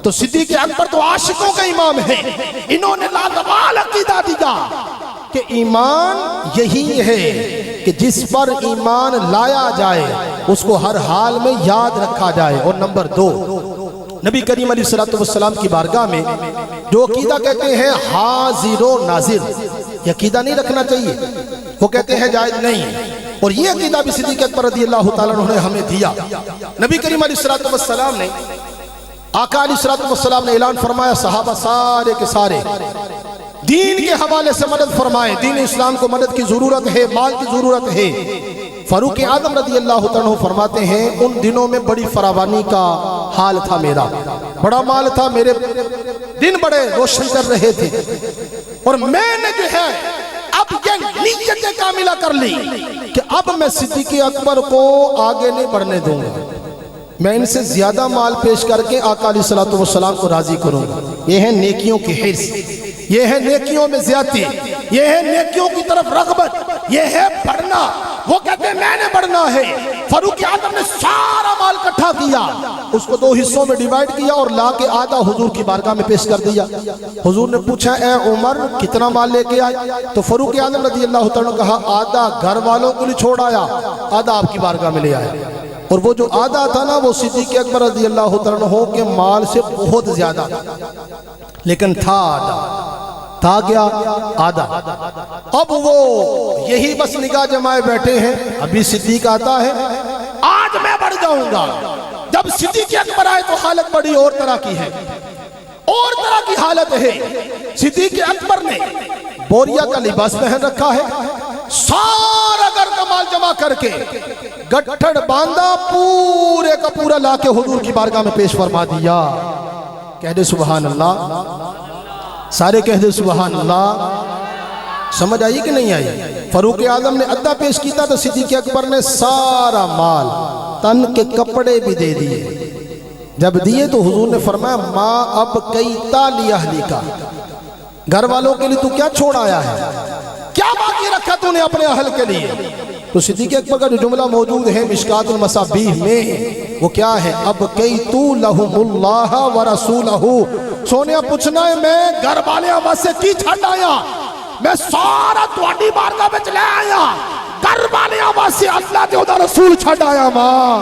تو صدیق اکبر تو عاشقوں کا امام ہے، انہوں نے لازوال عقیدہ دیا کہ ایمان یہی ہے کہ جس پر ایمان لایا جائے اس کو ہر حال میں یاد رکھا جائے۔ اور نمبر 2، نبی کریم علیہ السلام کی بارگاہ میں جو عقیدہ کہتے ہیں حاضر و ناظر، یہ عقیدہ نہیں رکھنا چاہیے، وہ کہتے ہیں جائز نہیں، اور یہ عقیدہ بھی صدیق اکبر رضی اللہ تعالیٰ عنہ نے ہمیں دیا۔ نبی کریم علیہ السلام نے، آقا علیہ السلام نے اعلان فرمایا، صحابہ سارے کے سارے دین کے حوالے سے مدد فرمائیں، دین اسلام کو مدد کی ضرورت ہے، مال کی ضرورت ہے۔ فاروق اعظم رضی اللہ تعالیٰ فرماتے ہیں ان دنوں میں بڑی فراوانی کا حال تھا، میرا بڑا مال تھا، میرے دن بڑے روشن کر رہے تھے، اور میں نے جو ہے اب یہ نیت کاملہ کر لی کہ اب میں صدیق اکبر کو آگے نہیں بڑھنے دوں گا، میں ان سے زیادہ مال پیش کر کے آقا علیہ السلام کو راضی کروں گا۔ یہ ہے نیکیوں کی حرص، یہ ہے نیکیوں میں زیادتی، یہ ہے نیکیوں کی طرف رغبت، یہ ہے بڑھنا۔ وہ کہتے ہیں میں نے بڑھنا ہے۔ فاروق اعظم نے سارا مال اکٹھا کیا، اس کو 2 حصوں میں ڈیوائیڈ کیا اور لا کے آدھا حضور کی بارگاہ میں پیش کر دیا۔ حضور نے پوچھا اے عمر کتنا مال لے کے آئے؟ تو فاروق اعظم رضی اللہ تعالیٰ نے کہا آدھا گھر والوں کو لیے چھوڑ آیا، آدھا آپ کی بارگاہ میں لے آیا۔ اور وہ جو آدھا تھا نا وہ صدیق اکبر رضی اللہ تعالیٰ عنہ کے مال سے بہت زیادہ، لیکن تھا آدھا، تھا کیا؟ آدھا۔ اب وہ یہی بس نگاہ جمائے بیٹھے ہیں، ابھی صدیق آتا ہے، آج میں بڑھ جاؤں گا۔ جب صدیق اکبر آئے تو حالت بڑی اور طرح کی ہے، اور طرح کی حالت ہے۔ صدیق اکبر نے بوریا کا لباس پہن رکھا ہے، سارا گھر کا مال جمع کر کے گٹھڑ باندھا، پورے کا پورا لا کے حضور کی بارگاہ میں پیش فرما دیا۔ کہہ دے سبحان اللہ، سارے کہہ دے سبحان اللہ۔ سمجھ آئی کہ نہیں آئی؟ فاروق اعظم نے ادھا پیش کیتا تو صدیق اکبر نے سارا مال، تن کے کپڑے بھی دے دیے۔ جب دیے تو حضور نے فرمایا ما اب کئی تالی اہلی کا، گھر والوں کے لیے تو کیا چھوڑ آیا ہے، کیا باقی رکھا تو نے اپنے اہل کے لیے؟ تو صدیق اکبر کا جو جملہ موجود ہے مشکات المصابیح میں، وہ کیا ہے؟ اب کئی تو لہم اللہ ورسولہ۔ سونیا پوچھنا ہے میں گھر والے آواز سے کی چھڑ آیا، میں سارا تواڈی بارگاہ میں چلے آیا، گھر والے آواز سے اللہ تے دا رسول چھڑ آیا ماں۔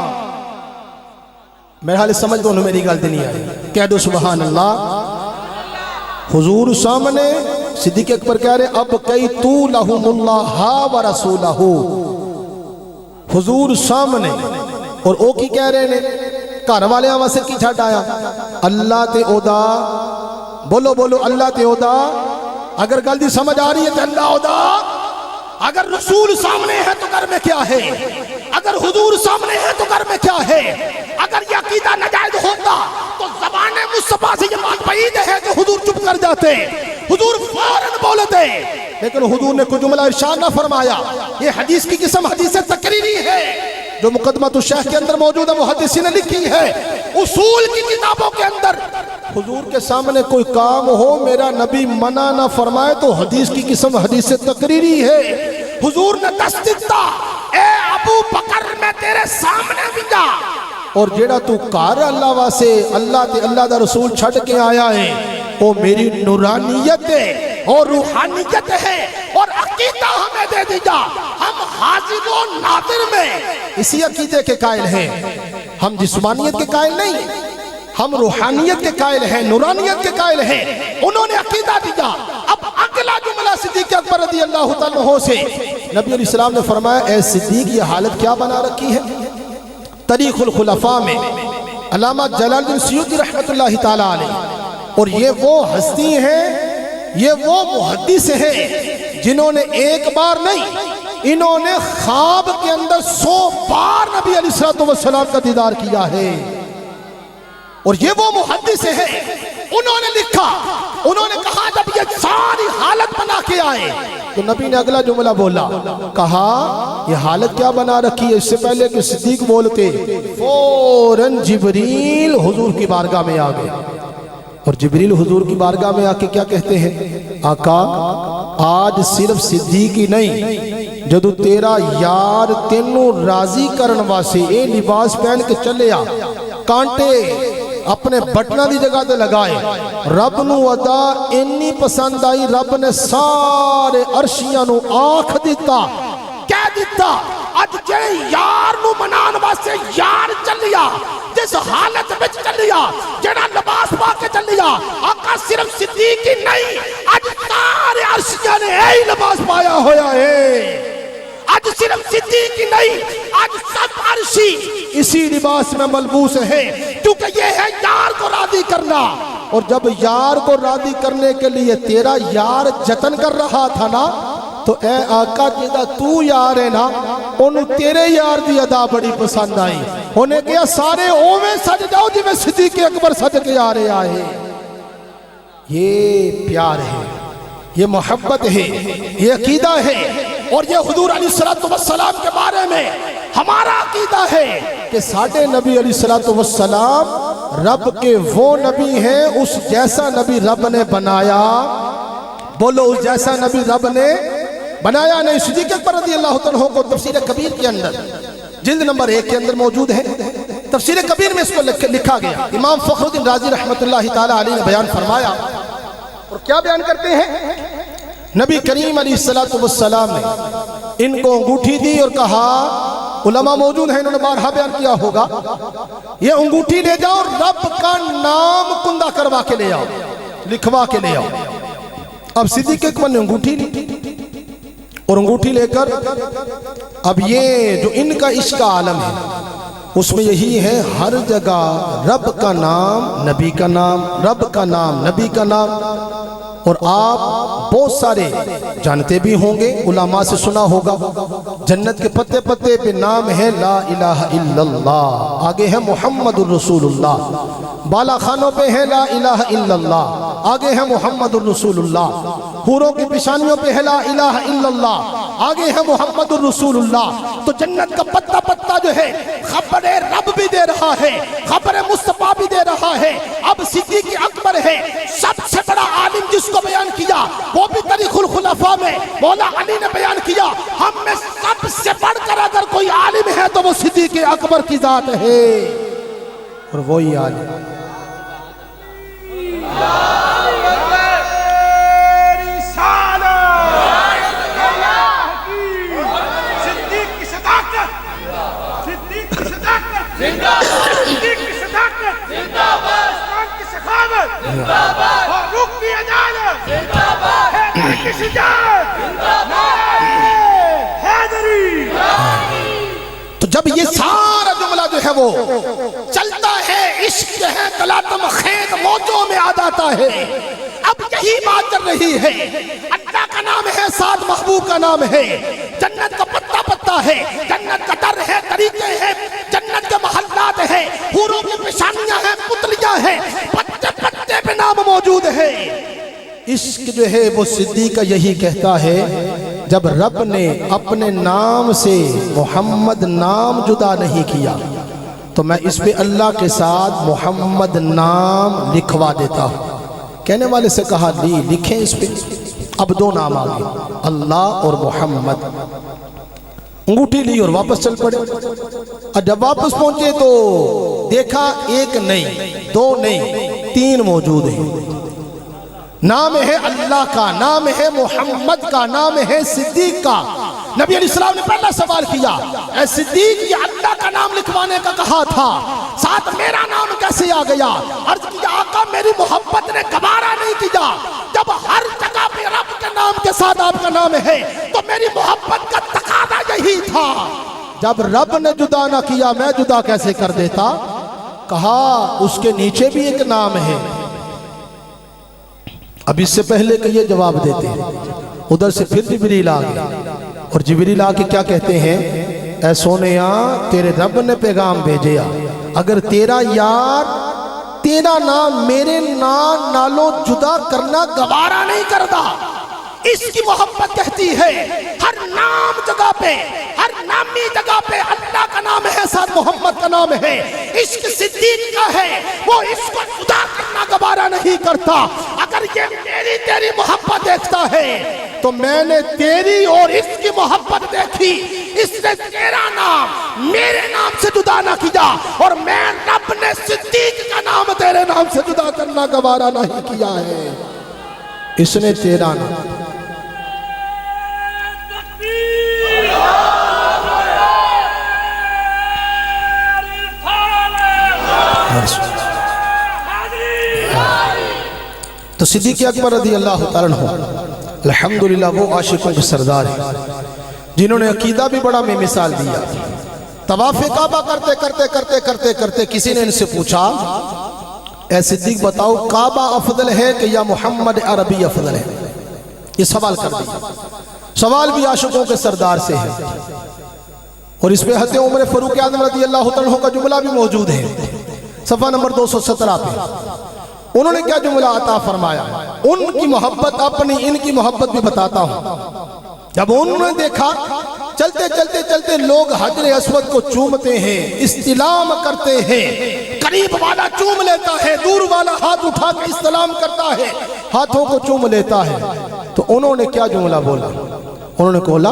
میرے حال سمجھ دو انہوں میری گل نہیں آئی، کہہ دو سبحان اللہ۔ حضور سامنے صدیق اکبر کہہ رہے اب کئی تو لہم اللہ ورسولہ، حضور سامنے، اور او کی کہہ رہے نے گھر والے آواز سے کی چھٹ آیا، اللہ تے او دا، بولو بولو اللہ تے او دا۔ اگر گل دی سمجھ آ رہی ہے تو اللہ او دا، اگر رسول سامنے ہے تو گھر میں کیا ہے، اگر حضور سامنے ہے تو گھر میں کیا ہے۔ اگر یہ عقیدہ ناجائز ہوتا تو زبان مصطفیٰ سے یہ بات بعید ہے کہ حضور چپ کر جاتے، حضور فوراً بولتے، لیکن حضور نے کوئی جملہ ارشاد نہ فرمایا۔ یہ حدیث کی قسم حدیث تقریری ہے جو مقدمۃ الشیخ کے اندر موجود ہے، محدثین نے لکھی ہے۔ اصول کی کتابوں کے اندر حضور کے سامنے کوئی کام ہو میرا نبی منع نہ فرمائے تو حدیث کی قسم حدیث تقریری ہے۔ حضور نے دست دیتا اے ابو بکر میں تیرے سامنے بھی جا، اور جیڑا تو کار اللہ واسے اللہ تے اللہ دا رسول چھڑ کے آیا ہے وہ میری نورانیت ہے اور روحانیت ہے، اور عقیدہ ہمیں دے دیا۔ ہم حاضر و ناظر میں اسی عقیدے کے قائل ہیں، ہم جسمانیت کے قائل نہیں، ہم روحانیت کے قائل ہیں، نورانیت کے قائل ہیں۔ انہوں نے عقیدہ دیا۔ اب اگلا جملہ صدیق اکبر رضی اللہ تعالیٰ عنہ سے نبی علیہ السلام نے فرمایا اے صدیق یہ حالت کیا بنا رکھی ہے؟ تاریخ الخلفاء میں علامہ جلال الدین سیوطی رحمت اللہ تعالیٰ علیہ، اور یہ وہ ہستی ہیں، یہ وہ محدث ہیں جنہوں نے ایک بار نہیں، انہوں نے خواب کے اندر 100 بار نبی علیہ السلام کا دیدار کیا ہے، اور یہ وہ محدث ہیں۔ انہوں نے لکھا، انہوں نے کہا جب یہ ساری حالت بنا کے آئے تو نبی نے اگلا جملہ بولا، کہا یہ حالت کیا بنا رکھی ہے؟ اس سے پہلے کہ صدیق بولتے فوراً جبریل حضور کی بارگاہ میں آ گئے، اور جبریل حضور کی بارگاہ میں آ کے کیا کہتے ہیں؟ آقا آج صرف صدیق ہی نہیں، جدو تیرا یار تینوں راضی کرن واسے اے لباس پہن کے چلے آ، کانٹے اپنے بٹنا دی جگہ تے لگائے. رب نو ادا انی پسند آئی, رب نے سارے عرشیاں نو آنکھ دیتا, کہہ دیتا اج جے یار نو منان واسطے یار چلیا, جس حالت وچ چلیا, جڑا لباس پا کے چلیا, آقا صرف صدیق ہی نہیں اج سارے عرشیاں نے ایہی لباس پایا ہویا ہے. آج صرف صدیق ہی نہیں, آج سب عرشی اسی لباس میں ملبوس ہے, کیونکہ یہ ہے یار کو راضی کرنا. اور جب یار کو راضی کرنے کے لیے تیرا یار جتن کر رہا تھا نا, تو اے آقا جیدہ تو یار ہے نا, انہوں تیرے یار دی ادا بڑی پسند آئی. انہیں کہا سارے اوویں سج جاؤ جی میں صدیق اکبر سج کے آ رہے آئے. یہ پیار ہے, یہ محبت ہے, یہ عقیدہ ہے. اور یہ حضور علیہ السلام کے بارے میں ہمارا عقیدہ ہے کہ ساڈے نبی علیہ السلام رب کے وہ نبی ہیں, اس جیسا نبی رب نے بنایا. بولو اس جیسا نبی رب نے بنایا نہیں. صدیق اکبر رضی اللہ عنہ کو تفسیر کبیر کے اندر جلد نمبر 1 کے اندر موجود ہے. تفسیر کبیر میں اس کو لکھا گیا. امام فخر الدین رازی رحمت اللہ تعالی علیہ نے بیان فرمایا, اور کیا بیان کرتے ہیں, نبی کریم علیہ السلام نے ان کو انگوٹھی دی اور کہا, علماء موجود ہیں انہوں نے بارہا بیان کیا ہوگا, یہ انگوٹھی لے جاؤ رب کا نام کندہ کروا کے لے آؤ, لکھوا کے لے آؤ. اب صدیق اکبر نے انگوٹھی لی اور انگوٹھی لے کر اب یہ جو ان کا عشق عالم ہے اس میں یہی ہے, ہر جگہ رب کا نام نبی کا نام, رب کا نام نبی کا نام. اور آپ بہت سارے جانتے بھی ہوں گے, علماء سے سنا ہوگا, جنت کے پتے پتے پہ نام ہے لا الہ الا اللہ, آگے ہے محمد الرسول اللہ, بالا خانوں پہ ہے لا الہ الا اللہ, آگے ہے محمد الرسول اللہ, حوروں کی پیشانیوں پہ ہے لا الہ الا اللہ, آگے ہے محمد الرسول اللہ. تو جنت کا پتہ پتہ جو ہے خبر رب بھی دے رہا ہے, خبر مصطفیٰ بھی دے رہا ہے. اب صدیق اکبر ہے سب سے بڑا عالم, جس کو بیان کیا وہ بھی تاریخ الخلفاء میں مولا علی نے بیان کیا, ہم میں سب سے بڑھ کر اگر کوئی عالم ہے تو وہ صدیق اکبر کی ذات ہے, اور وہی عالم تو جب یہ سارا جملہ جو ہے وہ چلتا ہے, عشق ہے تلاطم خیز موجوں میں آ جاتا ہے. اب یہی بات چل رہی ہے, اللہ کا نام ہے, ساتھ محبوب کا نام ہے, جنت کا پتہ پتہ ہے, جنت کا در ہے, طریقے ہیں, جنت کے محلات ہیں, حوروں کی پیشانیاں ہیں, پتلیاں ہیں, پتے پتے پہ نام موجود ہے. عشق جو ہے وہ صدیق کا یہی کہتا ہے, جب رب نے اپنے نام سے محمد نام جدا نہیں کیا تو میں اس پہ اللہ کے ساتھ محمد نام لکھوا دیتا ہوں. کہنے والے سے کہا لکھیں اس پہ. اب 2 نام آگے, اللہ اور محمد. انگوٹھی لی اور واپس چل پڑے. اور جب واپس پہنچے تو دیکھا 1 نہیں 2 نہیں 3 موجود ہیں. نام ہے اللہ کا, نام ہے محمد کا, نام ہے صدیق کا. نبی علیہ السلام نے پہلا سوال کیا, اے صدیق یہ اللہ کا نام لکھوانے کا کہا تھا, ساتھ میرا نام کیسے آ گیا؟ عرض کیا آقا میری محبت نے گوارا نہیں کیا, جب ہر جگہ پہ رب کے نام کے ساتھ آپ کا نام ہے تو میری محبت کا تقاضا یہی تھا. جب رب نے جدا نہ کیا میں جدا کیسے کر دیتا؟ کہا اس کے نیچے بھی ایک نام ہے. اب اس سے پہلے کہ یہ جواب دیتے ہیں ادھر سے پھر جبریل آ گئے, اور جبریل آ کے کیا کہتے ہیں, اے سونیاں تیرے رب نے پیغام بھیجیا, اگر تیرا یار تیرا نام میرے نام نالوں جدا کرنا گوارا نہیں کرتا. اس کی محبت کہتی ہے ہر نام جگہ پہ, ہر نامی جگہ پہ اللہ کا نام ہے, ساتھ محمد کا نام ہے. عشق صدیق کا ہے, وہ اس کو جدا کرنا گوارا نہیں کرتا. اگر یہ میری تیری محبت دیکھتا ہے تو میں نے تیری اور اس کی محبت دیکھی، اس نے تیرا نام میرے نام سے جدا نہ کیا، اور میں رب نے صدیق کا نام تیرے نام سے جدا کرنا گوارا نہیں کیا ہے۔ اس نے تیرا نام تو صدیق اکبر رضی اللہ تعالیٰ عنہ الحمدللہ وہ عاشقوں کے سردار ہیں جنہوں نے عقیدہ بھی بڑا میں مثال دیا۔ طواف کعبہ کرتے کرتے کرتے کرتے کرتے کسی نے ان سے پوچھا، اے صدیق بتاؤ کعبہ افضل ہے کہ یا محمد عربی افضل ہے؟ یہ سوال کر دیا۔ سوال بھی عاشقوں کے سردار سے ہے، اور اس پہ حضرت عمر فاروق اعظم رضی اللہ عنہ کا جملہ بھی موجود ہے صفحہ نمبر 217 پہ۔ انہوں نے کیا جملہ عطا فرمایا؟ ان کی محبت اپنی ان کی محبت بھی بتاتا ہوں۔ جب انہوں نے دیکھا چلتے چلتے چلتے لوگ حجر اسود کو چومتے ہیں، استلام کرتے ہیں، قریب والا چوم لیتا ہے، دور والا ہاتھ اٹھا کے استلام کرتا ہے، ہاتھوں کو چوم لیتا ہے، تو انہوں نے کیا جملہ بولا؟ انہوں نے بولا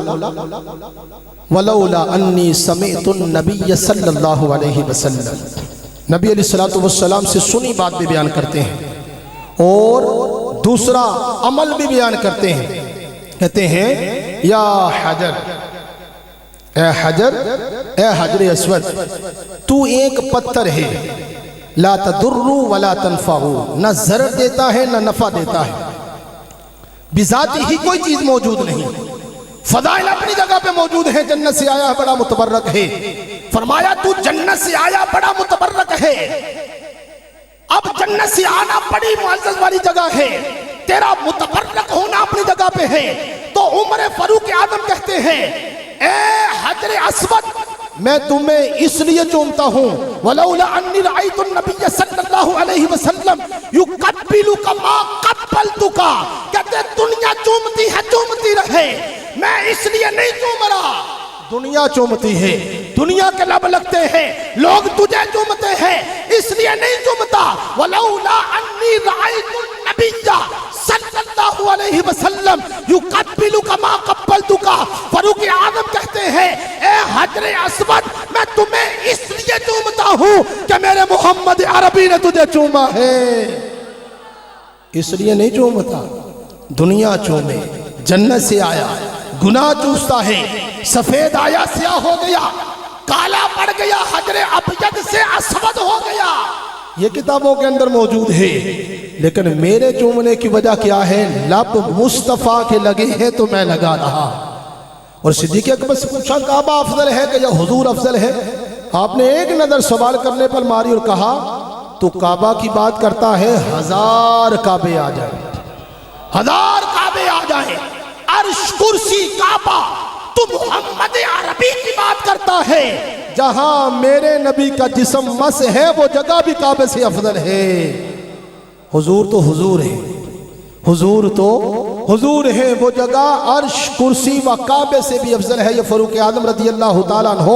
وَلَوْلَا أَنِّي سَمِعْتُ النَّبِيَّ صلی اللہ علیہ وسلم۔ نبی علیہ السلام سے سنی بات بھی بیان کرتے ہیں اور دوسرا عمل بھی بیان کرتے ہیں۔ کہتے ہیں یا حجر، اے حجر، اے حجر اسود، تو ایک پتھر ہے، لا تضر ولا تنفع، نہ ضرر دیتا ہے نہ نفع دیتا ہے، بذاتی ہی کوئی چیز موجود نہیں، فضائل اپنی جگہ پہ موجود ہیں، جنت سے آیا بڑا متبرک ہے۔ فرمایا تو جنت سے آیا بڑا متبرک ہے، اب جنت سے آنا بڑی معزز والی جگہ ہے، تیرا متبرک ہونا اپنی جگہ پہ ہے۔ تو عمر فاروق اعظم کہتے ہیں اے حجر اسود، میں تمہیں اس لیے چومتا ہوں وَلَوْلَا أَنِّي رَأَيْتُ النَّبِيَّ صلی اللہ علیہ وسلم يُقَبِّلُكَ مَا قَبَّلْتُكَ، کہتے دنیا چومتی ہے چومتی رہے، میں اس لیے نہیں چوم رہا، دنیا چومتی ہے، دنیا کے لب لگتے ہیں، لوگ تجھے چومتے ہیں، اس لیے نہیں چومتا۔ وَلَوْلَا أَنِّي رَأَيْتُ النَّبِيَّ صلی اللہ علیہ وسلم يُقَبِّلُكَ مَا قَبَّلْتُكَ، فاروق اعظم کہتے ہیں اے حجر اسود، میں تمہیں اس لیے چومتا ہوں کہ میرے محمد عربی نے تجھے چوما ہے، اس لیے نہیں چومتا۔ دنیا چومے، جنت سے آیا، گناہ چوستا ہے، سفید آیا سیاہ ہو گیا، کالا پڑ گیا، حجر ابیض سے اسود ہو گیا، یہ کتابوں کے اندر موجود ہے، لیکن میرے چومنے کی وجہ کیا ہے؟ لب مصطفیٰ کے لگے ہیں تو میں لگا رہا۔ اور صدیق اکبر سے پوچھا کعبہ افضل ہے کہ یا حضور افضل ہے؟ آپ نے ایک نظر سوال کرنے پر ماری اور کہا تو کعبہ کی بات کرتا ہے، 1000 کعبے آ جائیں، 1000 کعبے آ جائیں، عرش کرسی کعبہ، تو محمد عربی کی بات کرتا ہے، جہاں میرے نبی کا جسم مس ہے وہ جگہ بھی کعبے سے افضل ہے۔ حضور تو حضور ہے، حضور تو حضور ہے، وہ جگہ عرش کرسی و کعبے سے بھی افضل ہے۔ یہ فاروق اعظم رضی اللہ تعالیٰ عنہ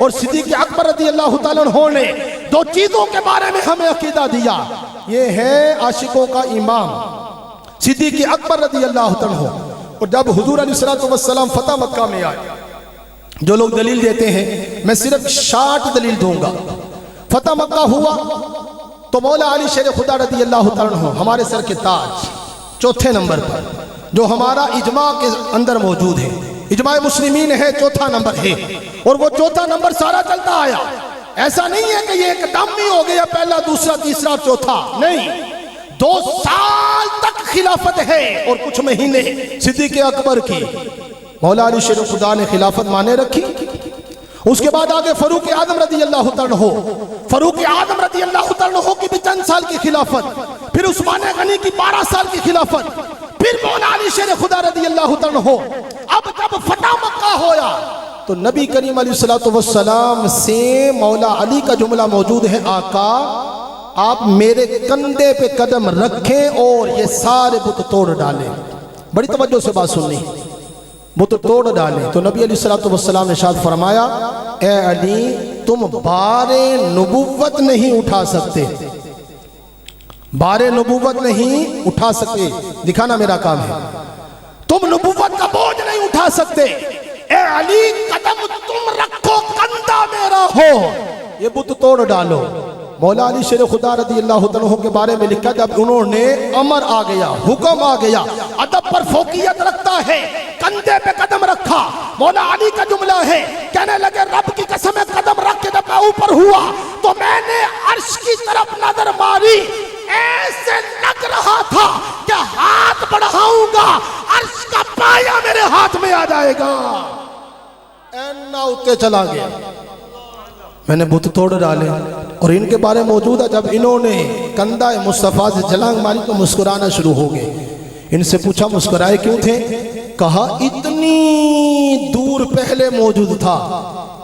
اور صدیق اکبر رضی اللہ تعالیٰ عنہ نے دو چیزوں کے بارے میں ہمیں عقیدہ دیا، یہ ہے عاشقوں کا امام صدیق اکبر رضی اللہ تعالیٰ عنہ۔ اور جب حضور علیہ السلام فتح مکہ میں آئے، جو لوگ دلیل دیتے ہیں میں صرف 60 دلیل دوں گا، فتح مکہ ہوا تو مولا علی شیر خدا رضی اللہ تعالیٰ عنہ ہمارے سر کے تاج، چوتھے نمبر پر، جو ہمارا اجماع کے اندر موجود ہے، اجماع مسلمین ہے، چوتھا نمبر ہے، اور وہ چوتھا نمبر سارا چلتا آیا، ایسا نہیں ہے کہ یہ ایک دم ہی ہو گیا پہلا دوسرا تیسرا چوتھا، نہیں، 2 سال تک خلافت ہے اور کچھ مہینے صدیق اکبر کی، مولا علی شیر خدا نے خلافت مانے رکھی۔ اس کے بعد آگے فاروق اعظم رضی اللہ تعالیٰ عنہ، فاروق اعظم رضی اللہ تعالیٰ عنہ کی بھی چند سال کی خلافت، پھر عثمان غنی کی 12 سال کی خلافت، پھر مولا علی شیر خدا رضی اللہ تعالیٰ عنہ۔ اب جب فتح مکہ ہویا تو نبی کریم علیہ السلام سے مولا علی کا جملہ موجود ہے، آقا آپ میرے کندھے پہ قدم رکھیں اور یہ سارے بت توڑ ڈالیں، بڑی توجہ سے بات سننی، بت توڑ ڈالیں۔ تو نبی علیہ السلام نے ارشاد فرمایا اے علی تم بار نبوت نہیں اٹھا سکتے، بار نبوت نہیں اٹھا سکتے، دکھانا میرا کام ہے، تم نبوت کا بوجھ نہیں اٹھا سکتے، علی قدم تم رکھو کندھا میرا ہو، یہ بت توڑ ڈالو۔ مولا علی شیر خدا رضی اللہ عنہ کے بارے میں لکھا جب انہوں نے امر آ گیا، حکم آ گیا، ادب پر فوقیت رکھتا ہے، کندھے پہ قدم رکھا۔ مولا علی کا جملہ ہے، کہنے لگے رب کی قسم قدم رکھ کے جب میں اوپر ہوا تو میں نے عرش کی طرف نظر ماری، ایسے لگ رہا تھا کہ ہاتھ بڑھاؤں گا عرش کا پایا میرے ہاتھ میں آ جائے گا۔ اینا اتے چلا گیا، میں نے بت توڑ ڈالے۔ اور ان کے بارے موجود ہے جب انہوں نے کندھا مصطفیٰ سے جلانگ ماری تو مسکرانا شروع ہو گئے۔ ان سے پوچھا مسکرائے کیوں تھے؟ کہا اتنی دور پہلے موجود تھا،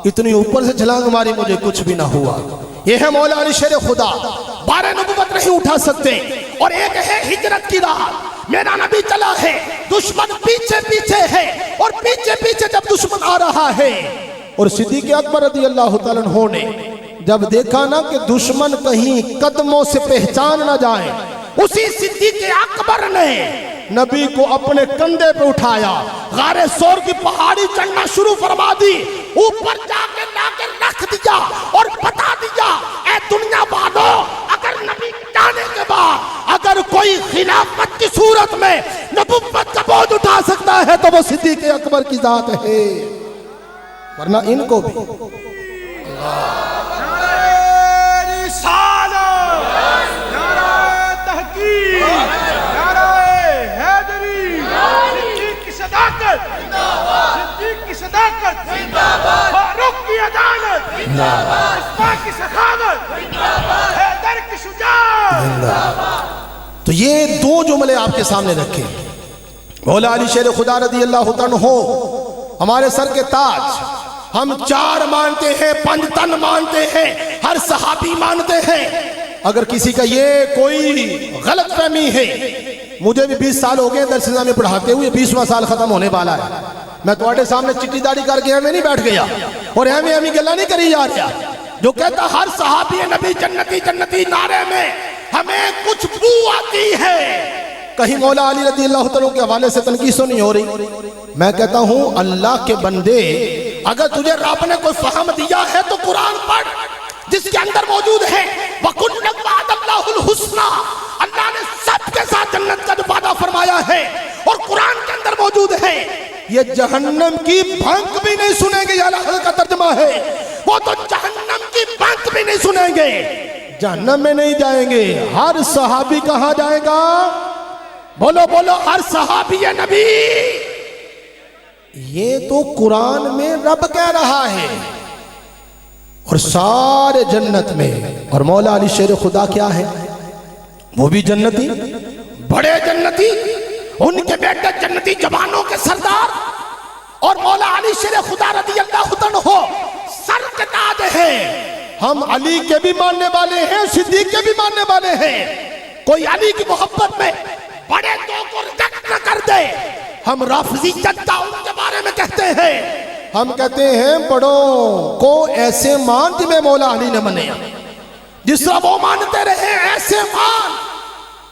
اتنی اوپر سے جلانگ ماری مجھے کچھ بھی نہ ہوا۔ یہ ہے مولا علی شیر خدا، بارہ نبوت نہیں اٹھا سکتے۔ اور ایک ہے ہجرت کی رات، میرا نبی چلا ہے، دشمن پیچھے پیچھے ہے، اور پیچھے پیچھے جب دشمن آ رہا ہے، اور صدیق اکبر رضی اللہ تعالیٰ عنہ نے جب دیکھا نا کہ دشمن کہیں قدموں سے پہچان نہ جائے، اسی صدیق اکبر نے نبی کو اپنے کندھے پہ اٹھایا، غار سور کی پہاڑی چڑھنا شروع فرما دی، اوپر جا کے لا کے رکھ دیا اور بتا دیا اے دنیا والو، اگر نبی جانے کے بعد اگر کوئی خلافت کی صورت میں نبوت کا بوجھ اٹھا سکتا ہے تو وہ صدیق اکبر کی ذات ہے، ورنہ ان کو بھی صدیق کی صداقت، فاروق کی عدالت، عثمان کی سخاوت، حیدر کی شجاعت۔ تو یہ دو جملے آپ کے سامنے رکھے۔ مولا علی شیر خدا رضی اللہ عنہ ہمارے سر کے تاج، ہم چار مانتے ہیں، پنج تن مانتے ہیں، ہر صحابی مانتے ہیں۔ اگر کسی کا یہ کوئی غلط فہمی ہے، مجھے بھی 20 سال ہو گئے درس میں پڑھاتے ہوئے، 20واں سال ختم ہونے والا ہے، میں تمہارے سامنے چٹی داڑھی کر کے ہمیں نہیں بیٹھ گیا اور ہمیں گلا نہیں کری جا رہا۔ جو کہتا ہر صحابی نبی جنتی جنتی نعرے میں ہمیں کچھ بو آتی ہے، کہیں مولا علی رضی اللہ عنہ کے حوالے سے تنقید تو نہیں ہو رہی؟ میں کہتا ہوں اللہ کے بندے، اگر تجھے رب نے کوئی فہم دیا ہے تو قرآن پڑھ، جس کے اندر موجود ہے وَكُلًّا وَعَدَ اللَّهُ الْحُسْنَى، اللہ نے سب کے ساتھ جنت کا جو وعدہ فرمایا ہے، اور قرآن کے اندر موجود ہے یہ جہنم کی بھنک بھی نہیں سنیں گے، یہ اللہ کا ترجمہ ہے، وہ تو جہنم کی بھنک بھی نہیں سنیں گے، جہنم میں نہیں جائیں گے۔ ہر صحابی کہاں جائے گا؟ بولو بولو، ہر صحابی نبی۔ یہ تو قرآن میں رب کہہ رہا ہے، اور سارے جنت میں۔ اور مولا علی شیر خدا کیا ہے؟ وہ بھی جنتی، بڑے جنتی، ان کے بیٹے جنتی جوانوں کے سردار، اور مولا علی شیر خدا رضی اللہ عنہ سر کے تاج ہے۔ ہم علی کے بھی ماننے والے ہیں، صدیق کے بھی ماننے والے ہیں۔ کوئی علی کی محبت میں بڑے دو کو ریجیکٹ نہ کر دے۔ ہم رافضی جدہ ان کے بارے میں کہتے ہیں، ہم کہتے ہیں بڑوں کو ایسے مان جنہیں مولا علی نے منے، جس طرح وہ مانتے رہے ایسے مان۔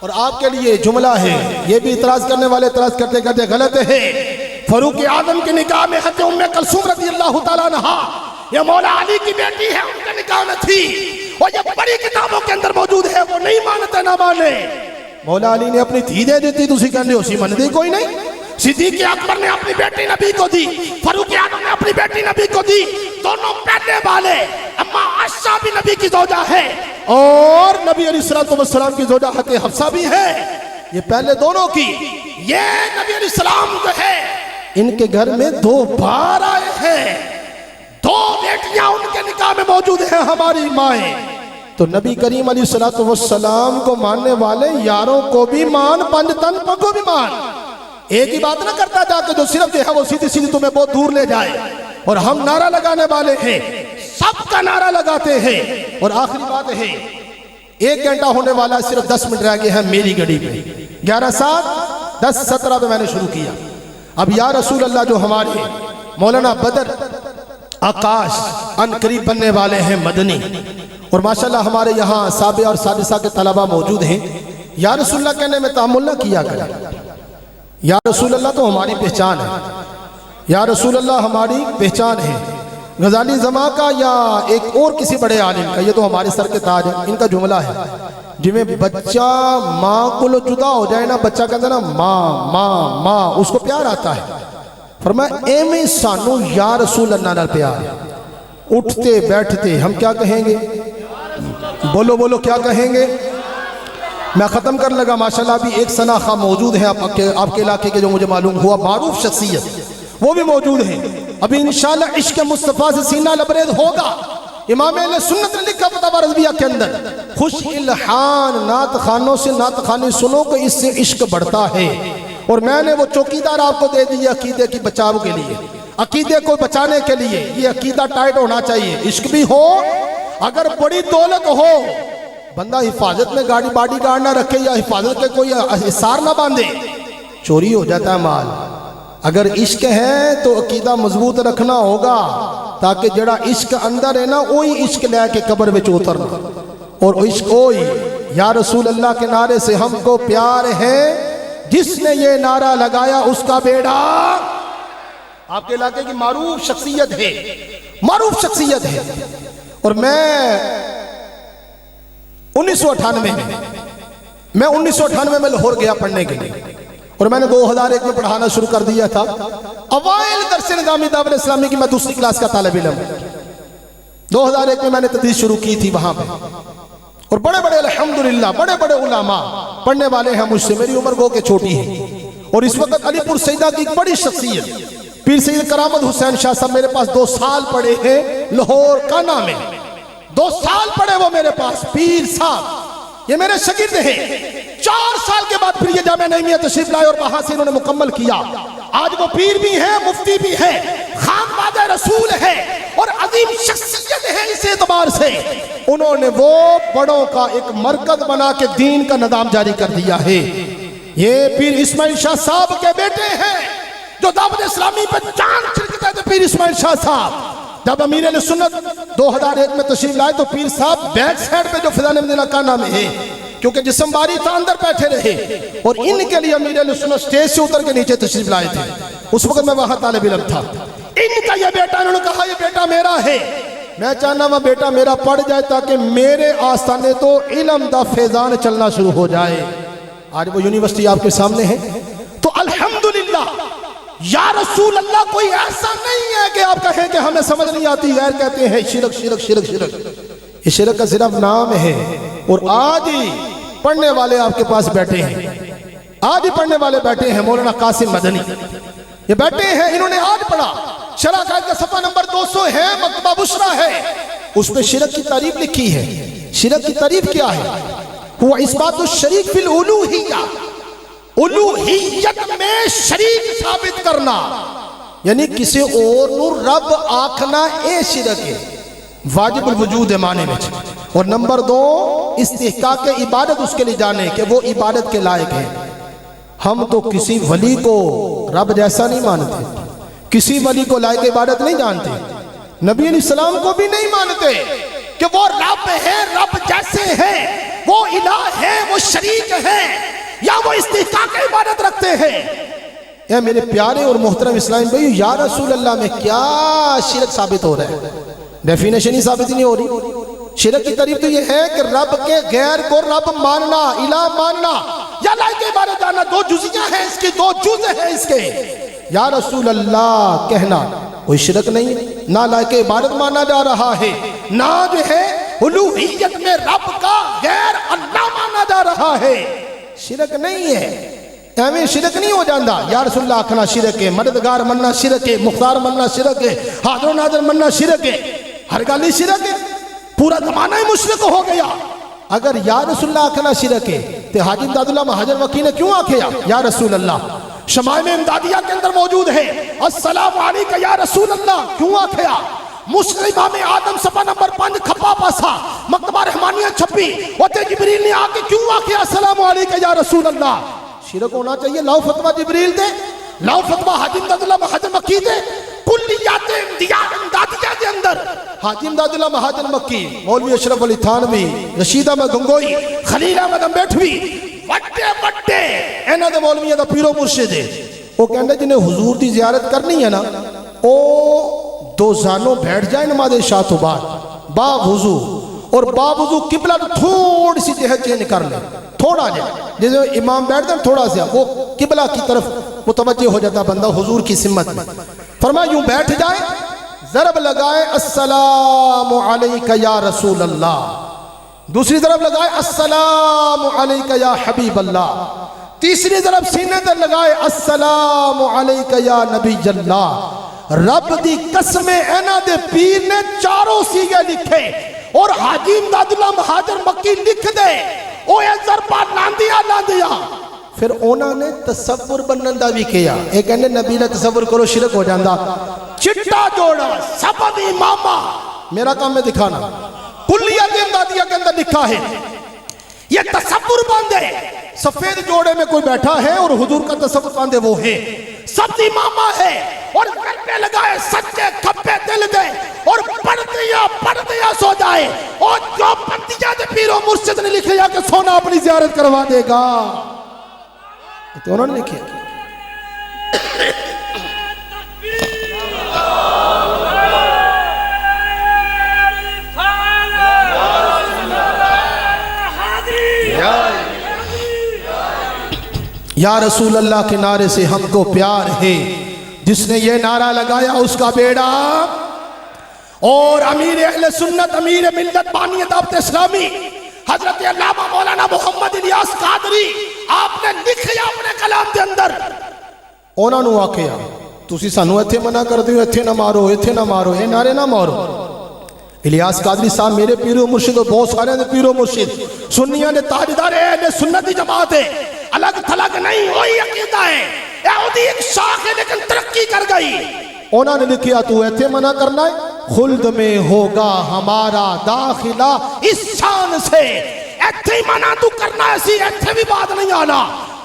اور آپ کے لیے جملہ ہے، یہ بھی اعتراض کرنے والے اعتراض کرتے کرتے غلط ہے۔ فاروق اعظم کی نکاح میں حضرت ام کلثوم رضی اللہ تعالیٰ عنہا، یہ مولا علی کی بیٹی ہے، ان کے نکاح میں تھی، اور یہ بڑی کتابوں کے اندر موجود ہے، وہ نہیں مانتے نہ مانے۔ مولا علی نے اپنی دھی دے دیتی، تسی کہنے ہو سی من دی کوئی نہیں۔ صدیق اکبر نے اپنی بیٹی نبی کو دی، فاروق اعظم نے اپنی بیٹی نبی کو دی، دونوں پہلے والے۔ اما عائشہ بھی نبی کی زوجہ ہے، اور نبی علیہ السلام کی زوجہ حضرت حفصہ بھی ہے، یہ پہلے دونوں کی۔ یہ نبی علیہ السلام جو ہے، ان کے گھر میں 2 بار آئے ہیں، 2 بیٹیاں ان کے نکاح میں موجود ہیں، ہماری مائیں۔ تو نبی کریم علیہ السلام کو ماننے والے یاروں کو بھی مان، پنج تن کو بھی مان۔ ایک ہی بات نہ کرتا جا کے جو صرف جو ہے وہ سیدھی سیدھی تمہیں بہت دور لے جائے۔ اور ہم نعرہ لگانے والے ہیں، سب کا نعرہ لگاتے ہیں۔ اور آخری بات ہے، 1 گھنٹہ ہونے والا، صرف 10 منٹ رہ گئے ہیں میری گھڑی پہ، 11:07 پہ میں نے شروع کیا۔ اب یا رسول اللہ جو ہمارے مولانا بدر آکاش ان قریب بننے والے ہیں مدنی، اور ماشاءاللہ ہمارے یہاں سابع اور سادسہ کے طلبہ موجود ہیں، یا رسول اللہ کہنے میں تحمل نہ کیا کریں۔ یا رسول اللہ تو ہماری پہچان ہے، یا رسول اللہ ہماری پہچان ہے، غزالی زماں کا یا ایک اور کسی بڑے عالم کا، یہ تو ہمارے سر کے تاج ہے، ان کا جملہ ہے جی میں بچہ ماں کو لو جدا ہو جائے نا، بچہ کہتا نا ماں ماں ماں، اس کو پیار آتا ہے۔ فرمایا ایویں سانو یا رسول اللہ نال پیار، اٹھتے بیٹھتے ہم کیا کہیں گے؟ بولو بولو کیا کہیں گے؟ میں ختم کر لگا، ماشاءاللہ ابھی ایک ثنا خواہ موجود ہیں آپ کے علاقے کے، جو مجھے معلوم ہوا معروف شخصیت، وہ بھی موجود ہیں۔ ابھی انشاءاللہ عشق مصطفیٰ سے سینہ لبریز ہوگا۔ امام اہل سنت نے لکھا فتاوی رضویہ کے اندر، خوش الحان نعت خانوں سے نعت خانی سنو کہ اس سے عشق بڑھتا ہے۔ اور میں نے وہ چوکیدار آپ کو دے دیا عقیدے کی بچاؤ کے لیے، عقیدے کو بچانے کے لیے۔ یہ عقیدہ ٹائٹ ہونا چاہیے، عشق بھی ہو، اگر بڑی دولت ہو، بندہ حفاظت میں گاڑی باڈی گارڈ نہ رکھے یا حفاظت کے کوئی حصار نہ باندھے، چوری ہو جاتا ہے مال۔ اگر عشق ہے تو عقیدہ مضبوط رکھنا ہوگا، تاکہ جڑا عشق اندر ہے نا وہی عشق لے کے قبر میں اترنا۔ اور عشق وہی یا رسول اللہ کے نعرے سے ہم کو پیار ہے، جس نے یہ نعرہ لگایا اس کا بیڑا۔ آپ کے علاقے کی معروف شخصیت ہے، معروف شخصیت ہے۔ اور میں 1998 میں لاہور گیا پڑھنے کے لیے، اور میں نے 2001 میں پڑھانا شروع کر دیا تھا۔ اوائل درس نظامی دعوت اسلامی کی میں دوسری کلاس کا طالب علم، 2001 میں نے تدریس شروع کی تھی وہاں پہ، اور بڑے بڑے الحمدللہ بڑے بڑے علماء پڑھنے والے ہیں مجھ سے، میری عمر گو کے چھوٹی ہے۔ اور اس وقت علی پور سیدہ کی ایک بڑی شخصیت پیر سید کرامت حسین شاہ صاحب میرے پاس 2 سال پڑھے ہیں لاہور کانا میں، 2 سال پڑھے وہ میرے پاس، پیر صاحب یہ میرے شاگرد ہیں۔ 4 سال کے بعد پھر یہ جامعہ نعیمیہ تشریف لائے اور وہاں سے انہوں نے مکمل کیا۔ آج وہ پیر بھی ہیں، مفتی بھی ہیں، خانوادہ رسول ہے اور عظیم شخصیت ہے۔ اس اعتبار سے انہوں نے وہ بڑوں کا ایک مرکز بنا کے دین کا نظام جاری کر دیا ہے۔ یہ پیر اسماعیل شاہ صاحب کے بیٹے ہیں، جو دعوت اسلامی پہ جان چھڑکتے تھے۔ پیر اسماعیل شاہ صاحب جب امیر اہل سنت 2001 میں تشریف لائے تو پیر صاحب بیک سائڈ پہ جو فضان مدینہ کانا میں ہے، کیونکہ جسم باری تھا اندر بیٹھے رہے، اور ان کے لیے امیر اہل سنت سٹیج سے اتر کے نیچے تشریف لائے تھے۔ اس وقت میں وہاں طالب علم تھا۔ ان کا یہ بیٹا، انہوں نے کہا یہ بیٹا میرا ہے، میں چاہنا وہ بیٹا میرا پڑھ جائے تاکہ میرے آستانے تو علم دا فیضان چلنا شروع ہو جائے۔ آج وہ یونیورسٹی آپ کے سامنے ہے۔ تو الحمدللہ یا رسول اللہ کوئی ایسا نہیں ہے کہ آپ کہیں کہ ہمیں سمجھ نہیں آتی، غیر کہتے ہیں شرک شرک شرک شرک، یہ شرک کا صرف نام ہے۔ اور آج ہی پڑھنے والے آپ کے پاس بیٹھے ہیں، آج ہی پڑھنے والے بیٹھے ہیں، مولانا قاسم مدنی یہ بیٹھے ہیں، انہوں نے آج پڑھا شرح قائد کا صفحہ نمبر 200 ہے، مکتبہ بشرا ہے، اس پہ شرک کی تعریف لکھی ہے۔ شرک کی تعریف کیا ہے؟ وہ اثبات الشریک فی الالوہیہ، الوہیت میں شریک ثابت کرنا، یعنی کسی اور نو رب آکھنا اے شرک ہے، واجب الوجود معنی میں۔ اور نمبر 2 استحقاق عبادت اس کے لیے جانے کہ وہ عبادت کے لائق ہے۔ ہم تو کسی ولی کو رب جیسا نہیں مانتے، کسی ولی کو لائق عبادت نہیں جانتے، نبی علیہ السلام کو بھی نہیں مانتے کہ وہ رب ہے، رب جیسے ہے، وہ الہ ہے، وہ شریک ہے، یا وہ استحقاق عبادت رکھتے ہیں۔ اے میرے پیارے اور محترم اسلام بھائی، یا رسول اللہ میں کیا شرک ثابت ہو رہا ہے؟ ڈیفینیشن ہی ثابت ہی نہیں ہو رہی۔ شرک کی تعریف تو یہ ہے کہ رب کے غیر کو رب ماننا، الہ ماننا یا لائق عبادت جاننا، 2 جزیاں ہیں اس کی، 2 جز ہیں اس کے۔ یا رسول اللہ کہنا کوئی شرک نہیں، نہ لائق عبادت مانا جا رہا ہے، نہ جو ہے الوہیت میں رب کا غیر اللہ مانا جا رہا ہے، شرک نہیں ہے۔ ایویں شرک نہیں ہو جاندہ۔ یا رسول اللہ آکھنا شرک ہے، مددگار مننا شرک ہے، مختار مننا شرک ہے، حاضر و ناظر مننا شرک ہے، ہر گالی شرک ہے، پورا زمانہ ہی مشرک ہو گیا۔ اگر یا رسول اللہ آکھنا شرک ہے تو حاجی امداد اللہ مہاجر وکی نے کیوں آکھیا یا رسول اللہ؟ شمائل امدادیہ کے اندر موجود ہے، السلام علیکہ یا رسول اللہ کیوں آکھیا؟ مسلم امام آدم صفحہ نمبر 5 کھپا پاسا مکتبہ رحمانیہ چھپی، وقت جبریل نے آکے کیوں آکھیا السلام علیکہ یا رسول اللہ؟ شرک ہونا چاہیے۔ لاؤ فتوہ جبریل دے، لاؤ فتوہ حاجی امداد اللہ مہاجر مکی دے، کلیات امدادیہ کے اندر حاجی امداد اللہ مہاجر مکی، مولوی اشرف علی تھانوی، رشید احمد گنگوئی، خلیل احمد امبیٹھوی، وڈے وڈے انہاں دے مولویاں دا پیرو مرشد ہے۔ وہ کہنے جنہیں حضور دی زیارت کرنی ہے نا او دو زانوں بیٹھ جائیں نماز عشاء تو بعد با وضو، اور با وضو قبلہ تھوڑی سی جہت چینج کر لیں، تھوڑا جا جیسے امام بیٹھتے ہیں تھوڑا سا وہ قبلہ کی طرف متوجہ ہو جاتا بندہ حضور کی سمت میں. فرمایا یوں بیٹھ جائے، ضرب لگائے السلام علیکہ یا رسول اللہ، دوسری ضرب لگائے السلام علیکہ یا حبیب اللہ، تیسری ضرب سینے در لگائے السلام علیکہ یا نبی اللہ. رب دی قسم اینا دے پیر نے چاروں سیگے لکھے اور حاجی امداد اللہ مہاجر مکی لکھ دے او اے ضربہ لاندیا. پھر انہوں نے تصور بنن دا بھی کیا، ایک کہنے نبی نے تصور کرو شرک ہو جاندہ. چٹا جوڑا سبب امامہ، میرا کام میں دکھانا، کلیت امدادیہ کے اندر لکھا ہے یہ تصور باندھے سفید جوڑے میں کوئی بیٹھا ہے اور حضور کا تصور باندھے وہ ہے، سبز امامہ ہے اور گھر لگائے سچے کھپے دل دے اور پڑھ دیا سو جائے، اور جو بندیاں دے پیرو مرشد نے لکھیا کہ سونا اپنی زیارت کروا دے گا. تو انہوں نے لکھیا یا رسول اللہ کے نعرے سے ہم کو پیار ہے، جس نے یہ نعرہ لگایا اس کا بیڑا. اور امیر اہل سنت، امیر ملت بانی دعوت اسلامی حضرت علامہ مولانا محمد الیاس قادری آپ نے لکھیا اپنے کلام کے اندر، انہوں نے واقعہ تسی سانو ایتھے منع کر دیو ایتھے نہ مارو ایتھے نہ مارو اے نعرے نہ مارو. الیاس قادری صاحب میرے پیرو مرشد اور بہت سارے نے پیرو مرشد سنیاں نے تاجدار اہل سنت جماعت ہے، الگ تھلگ نہیں، وہی عقیدہ ہے، یہودی ایک شاخ ہے لیکن ترقی کر گئی. انہوں نے لکھیا تو ایتھے منع کرنا ہے، خلد میں ہوگا ہمارا داخلہ اس شان سے. ایتھے منع تو کرنا ہے سی، ایتھے بھی بات نہیں آنا.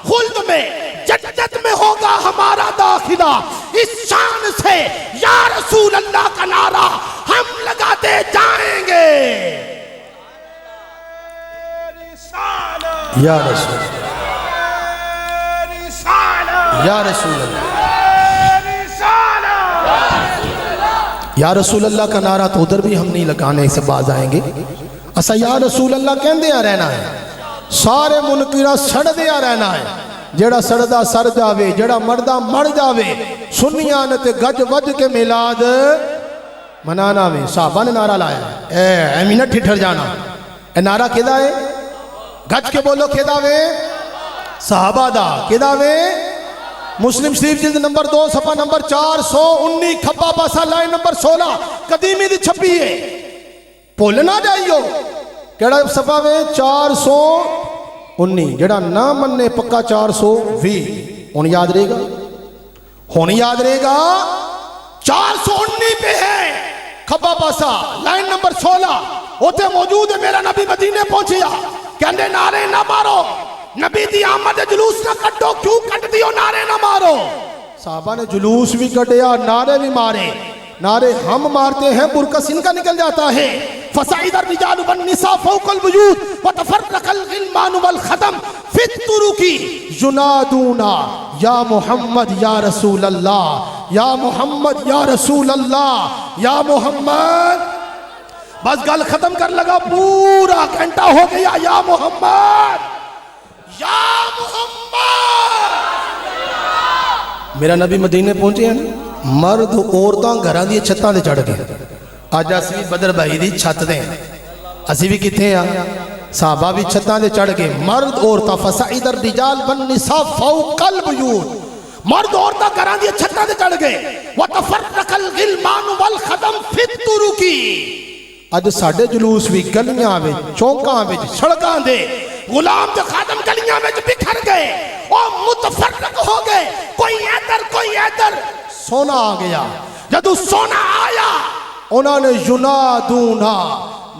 خلد میں جنت میں ہوگا ہمارا داخلہ اس شان سے، یا رسول اللہ کا نعرہ ہم لگاتے جائیں گے. یا رسول یا رسول اللہ یا رسول اللہ کا نعرہ تو ادھر بھی ہم نہیں لگانے سے باز آئیں گے. اسا یا رسول اللہ کہن دیا رہنا ہے، سارے منکرہ سڑ دیا رہنا ہے. جڑا سڑدہ سر جاوے، جڑا مردہ مر جاوے، سنیاں تے گج وج کے میلاد منانا میں. صحابہ نے نعرہ لایا اے امینہ ٹھٹھر جانا، اے نعرہ کدا ہے؟ گج کے بولو کدا وے؟ صحابہ دا کدا وے؟ مسلم شریف جلد نمبر 2 صفحہ نمبر 419 کھپا پاسا لائن نمبر 16 قدیمی دی چھپی ہے، بھولنا جائیو. کیڑا صفحہ وے؟ 419. جڑا نہ مننے پکا 420 ہون یاد رہے گا، ہون یاد رہے گا. 419 پہ ہے کھپا پاسا لائن نمبر 16، ہوتے موجود ہے. میرا نبی مدینے پہنچیا، کہنے نعرے نہ مارو، نبی دی آمد جلوس نہ کٹو، کیوں کٹ دیو نعرے نہ مارو. صحابہ نے جلوس بھی کٹیا، نعرے بھی مارے. نعرے ہم مارتے ہیں برکس ان کا نکل جاتا ہے. فَصَعِدَ الرِّجَالُ وَالنِّسَاءُ فَوْقَ الْبُيُوتِ وَتَفَرَّقَ الْغِلْمَانُ وَالْخَدَمُ فِي الطُّرُقِ يُنَادُونَ یا محمد یا رسول اللہ، یا محمد یا رسول اللہ، یا محمد. بس گل ختم کر لگا، پورا گھنٹہ ہو گیا. یا محمد یا محمد. میرا نبی مدینے پہنچے ہیں، مرد عورتاں گھراں دی چھتاں دے چڑھ گئے. آج اسی بدر بھائی دی چھت دے، اسی بھی کتنے ہیں؟ صحابہ بھی چھتاں دے چڑھ گئے، مرد عورتاں. فَصَعِدَ الرِّجَالُ وَالنِّسَاءُ فَوْقَ الْبُيُوتِ، مرد عورتاں گھراں دی چھتاں دے چڑھ گئے. وَتَفَرَّقَ الْغِلْمَانُ وَالْخَدَمُ فِي الطُّرُقِ. اج ساڈے جلوس بھی گلیاں وچ، چوکاں وچ، سڑکاں دے غلام تے خادم گلیاں وچ بکھر گئے اور متفرق ہو گئے، کوئی ادھر کوئی ادھر. سونا آ گیا. جدو سونا آیا انہوں نے ینادونا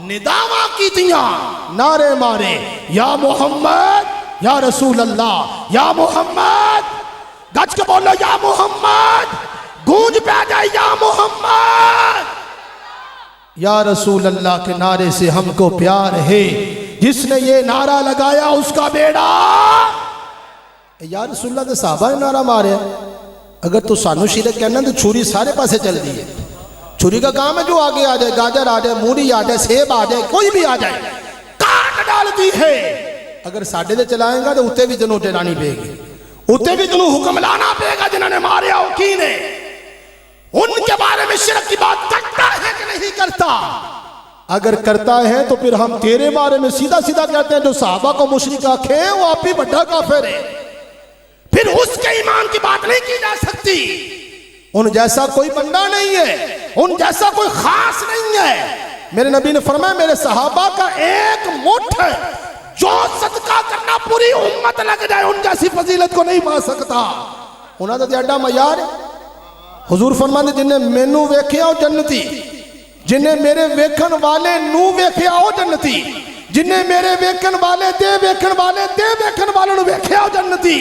نداواں کی دیاں، نعرے مارے، یا محمد یا رسول اللہ، یا محمد. گج کے بولو یا محمد، گونج پہ جائے یا محمد. یا رسول اللہ کے نعرے سے ہم کو پیار ہے، جس نے یہ نعرہ لگایا اس کا بیڑا. یا رسول اللہ کے صحابہ نے نعرہ مارے، اگر تو سانو شرک کہنا تو چھری سارے پاسے چل دی ہے. چھری کا کام ہے جو آگے آ جائے, گاجر آ جائے, مولی آ جائے, سیب آ جائے, کوئی بھی آ جائے کاٹ ڈالتی ہے. اگر ساڈے دے چلائیں گا تو اتنے بھی تینوں ٹرانی پے گی, اتنے بھی تینوں حکم لانا پے گا. جنہوں نے مارے آؤ کی نے, ان کے بارے میں شرک کی بات کرتا ہے کہ نہیں کرتا؟ اگر کرتا ہے تو پھر ہم تیرے بارے میں سیدھا سیدھا کہتے ہیں جو صحابہ کو مشرک آکھے وہ آپ بھی بڑا کافر ہے. پھر اس کے ایمان کی بات نہیں کی جا سکتی. ان جیسا کوئی بندہ نہیں ہے, ان جیسا کوئی خاص نہیں ہے. میرے نبی نے فرمایا میرے صحابہ کا ایک مٹھ جو صدقہ کرنا پوری امت لگ جائے ان جیسی فضیلت کو نہیں پا سکتا. انہاں دا ایڈا معیار ہے. حضور فرماتے جنہیں مینوں ویکھیا او جنتی, جنہیں میرے ویکھن والے نو ویکھیا او جنتی, جنہیں میرے ویکھن والے دے ویکھن والے دے ویکھن والے نو ویکھیا او جنتی.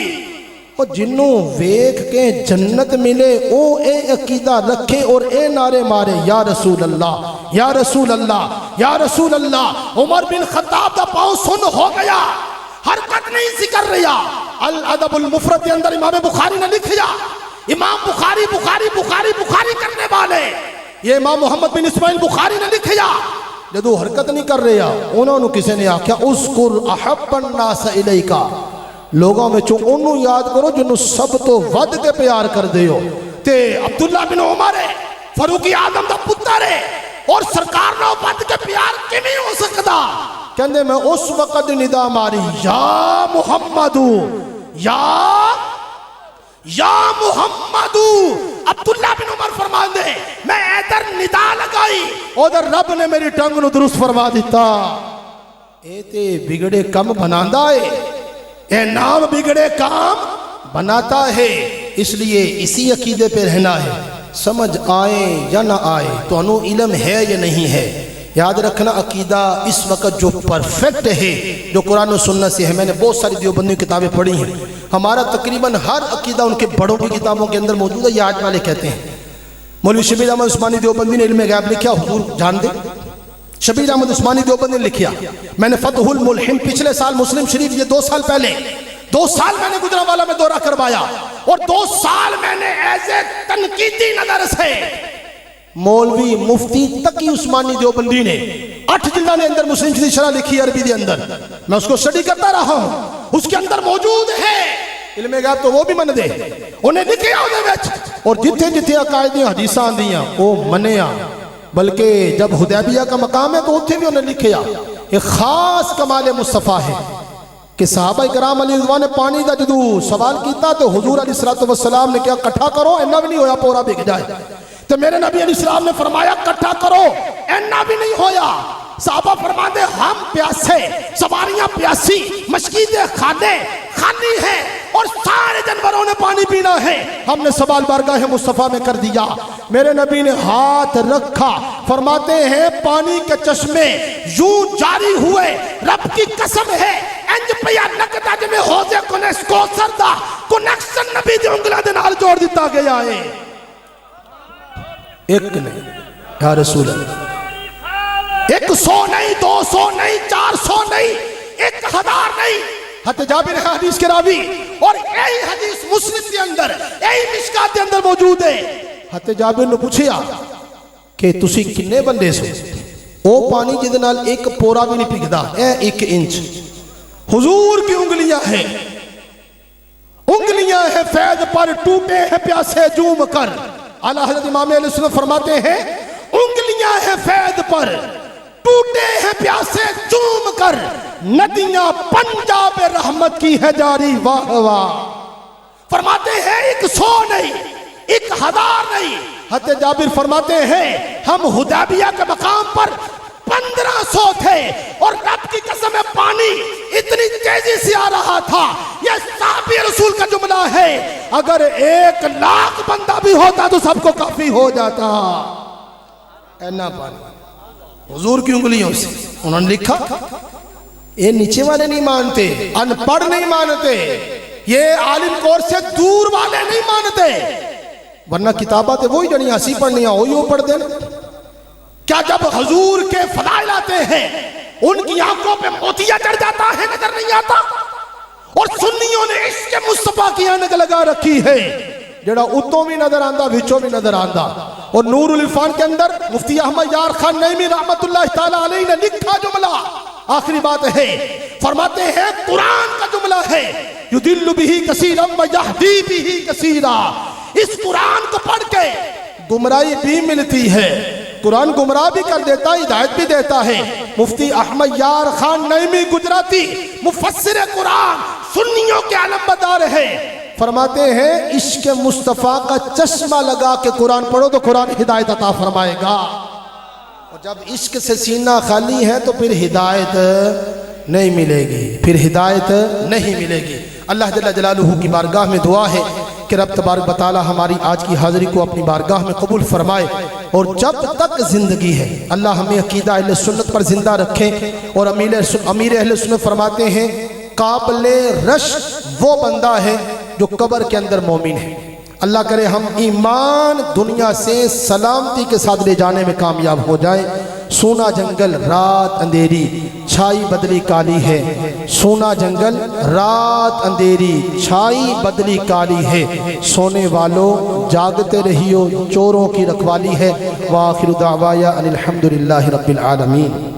اور جنوں ویکھ کے جنت ملے او اے عقیدہ رکھے اور اے نعرے مارے یا رسول اللہ یا رسول اللہ یا رسول اللہ. عمر بن خطاب دا پاؤں سن ہو گیا, حرکت نہیں سی کر رہا. الادب المفرد کے اندر امام بخاری نے لکھیا, امام بخاری بخاری بخاری بخاری کرنے والے یہ امام محمد بن اسماعیل بخاری نے لکھیا, جدو حرکت نہیں کر رہا انہوں نے کسی نے آکھیا اذکر احب الناس الیکا, لوگوں میں چوں انہوں یاد کرو جنہوں سب تو ود کے پیار کر دے ہو. تے عبداللہ بن عمر ہے, فاروقی آدم دا پتر ہے, اور سرکار نے ود کے پیار کیویں ہو سکتا؟ کہندے میں اس وقت ندا ماری یا محمدو یا محمدو. عبداللہ بن عمر فرمان دے میں ادھر ندا لگائی, ادھر رب نے میری ٹنگ نو درست فرما دیتا. اے تے بگڑے کم بناندا ہے, اے نام بگڑے کام بناتا ہے. اس لیے اسی عقیدے پہ رہنا ہے, سمجھ آئے یا نہ آئے, تو انہوں علم ہے یا نہیں ہے. یاد رکھنا عقیدہ اس وقت جو پرفیکٹ ہے جو قرآن و سنت سے ہے. میں نے بہت ساری دیوبندی کتابیں پڑھی ہیں, ہمارا تقریباً ہر عقیدہ ان کے بڑوں کی کتابوں کے اندر موجود ہے. یہ آج والے کہتے ہیں. مولوی شبیر احمد عثمانی دیوبندی نے علم غیب لکھا, حضور جان دے شبیر احمد عثمانی دیوبندی نے لکھیا. میں نے فتح الملحم پچھلے سال مسلم شریف, یہ 2 سال پہلے 2 سال میں نے گجرانوالہ میں دورہ کروایا, اور 2 سال میں نے ایسے تنقیدی نظر سے مولوی مفتی تقی عثمانی دیوبندی نے 8 جلدوں نے اندر مسلم شریف شرح لکھی عربی دے اندر, میں اس کو اسٹڈی کرتا رہا ہوں. اس کے اندر موجود ہے علم غیب, تو وہ بھی من دے انہیں لکھیا ہو دے وچ, اور جتھے جتھے عقائد حدیثاں آندیاں وہ منیا. بلکہ جب حدیبیہ کا مقام ہے تو اتھے بھی انہیں لکھیا. ایک خاص کمال مصطفیٰ ہے کہ صحابہ کرام علیہ رضوان نے پانی دا جدو سوال کیتا تو حضور علیہ السلام نے کیا کٹھا کرو, اینا بھی نہیں ہویا پورا بک جائے. تو میرے نبی علیہ السلام نے فرمایا کٹھا کرو, اینا بھی نہیں ہویا. صحابہ فرماتے ہم پیاسے, سواریاں پیاسی, مسجدیں خالی ہیں, اور سارے جانوروں نے پانی پینا ہے. ہم نے سوال بارگاہ مصطفیٰ میں کر دیا. میرے نبی نے ہاتھ رکھا, فرماتے ہیں پانی کے چشمے یوں جاری ہوئے, رب کی قسم ہے انج پیا لگتا جی میں حوضے کوثر دا کنیکشن نبی دی انگلیاں دے نال جوڑ دیتا گیا ہے. ایک نہیں یا رسول اللہ, 100 نہیں, 200 نہیں, 400 نہیں, 1000 نہیں. حضرت جابر ہے حدیث کے راوی, اور یہی حدیث مسلم کے اندر, یہی مشکات کے اندر موجود ہے. حضرت جابر نے پوچھیا کہ تسی کنے بندے سو؟ وہ پانی جدے نال ایک پورا بھی نہیں پگدا, 1 انچ. حضور کی انگلیاں ہیں, انگلیاں ہیں فیض پر ٹوٹے ہیں پیاسے جوم کر. اعلیٰ حضرت امام علیہ السلام فرماتے ہیں انگلیاں ہیں فیض پر ٹوٹے ہیں پیاسے چوم کر, ندیاں پنجاب رحمت کی ہے جاری واہ واہ. فرماتے ہیں 100 نہیں, 1000 نہیں. حضرت جابر فرماتے ہیں ہم حدیبیہ کے مقام پر 1500 تھے, اور رب کی قسم پانی اتنی تیزی سے آ رہا تھا. یہ صحابی رسول کا جملہ ہے, اگر 1 لاکھ بندہ بھی ہوتا تو سب کو کافی ہو جاتا. اینا پانی حضور کی انگلیوں سے. انہوں نے لکھا یہ نیچے والے نہیں مانتے, ان پڑھ نہیں مانتے, یہ عالم کورس سے دور والے نہیں مانتے, ورنہ کتابات وہی جڑی ہنسی پڑھنی ہیں وہی وہ پڑھ دیں. کیا جب حضور کے فضائل آتے ہیں ان کی آنکھوں پہ موتیا چڑھ جاتا ہے, نظر نہیں آتا؟ اور سنیوں نے عشق مصطفیٰ کی آنکھ لگا رکھی ہے. جڑا اتوں بھی نظر آندا وچوں بھی نظر آندا. اور نور العرفان کے اندر مفتی احمد یار خان نعیمی رحمت اللہ تعالی علیہ نے لکھا جملہ آخری بات ہے، فرماتے ہیں قرآن کا جملہ ہے یضل بہ کثیرا و یہدی بہ کثیرا. اس قرآن کو پڑھ کے گمراہی بھی ملتی ہے، قرآن گمراہ بھی کر دیتا ہے، ہدایت بھی دیتا ہے. مفتی احمد یار خان نعیمی گجراتی مفسر قرآن سنیوں کے علم بردار ہے، فرماتے ہیں عشق مصطفیٰ کا چشمہ لگا کے قرآن پڑھو تو قرآن ہدایت عطا فرمائے گا. اور جب عشق سے سینہ خالی ہے تو پھر ہدایت نہیں ملے گی، پھر ہدایت نہیں ملے گی. اللہ جل جلالہ کی بارگاہ میں دعا ہے کہ رب تبارک و تعالی ہماری آج کی حاضری کو اپنی بارگاہ میں قبول فرمائے، اور جب تک زندگی ہے اللہ ہمیں عقیدہ اہل سنت پر زندہ رکھیں. اور امیر اہل سنت فرماتے ہیں قابل رشک وہ بندہ ہے جو قبر کے اندر مومن ہے. اللہ کرے ہم ایمان دنیا سے سلامتی کے ساتھ لے جانے میں کامیاب ہو جائیں. سونا جنگل رات اندھیری چھائی بدلی کالی ہے، سونا جنگل رات اندھیری چھائی بدلی کالی ہے. سونے والوں جاگتے رہیو چوروں کی رکھوالی ہے. وآخر دعوایا ان الحمدللہ رب العالمین.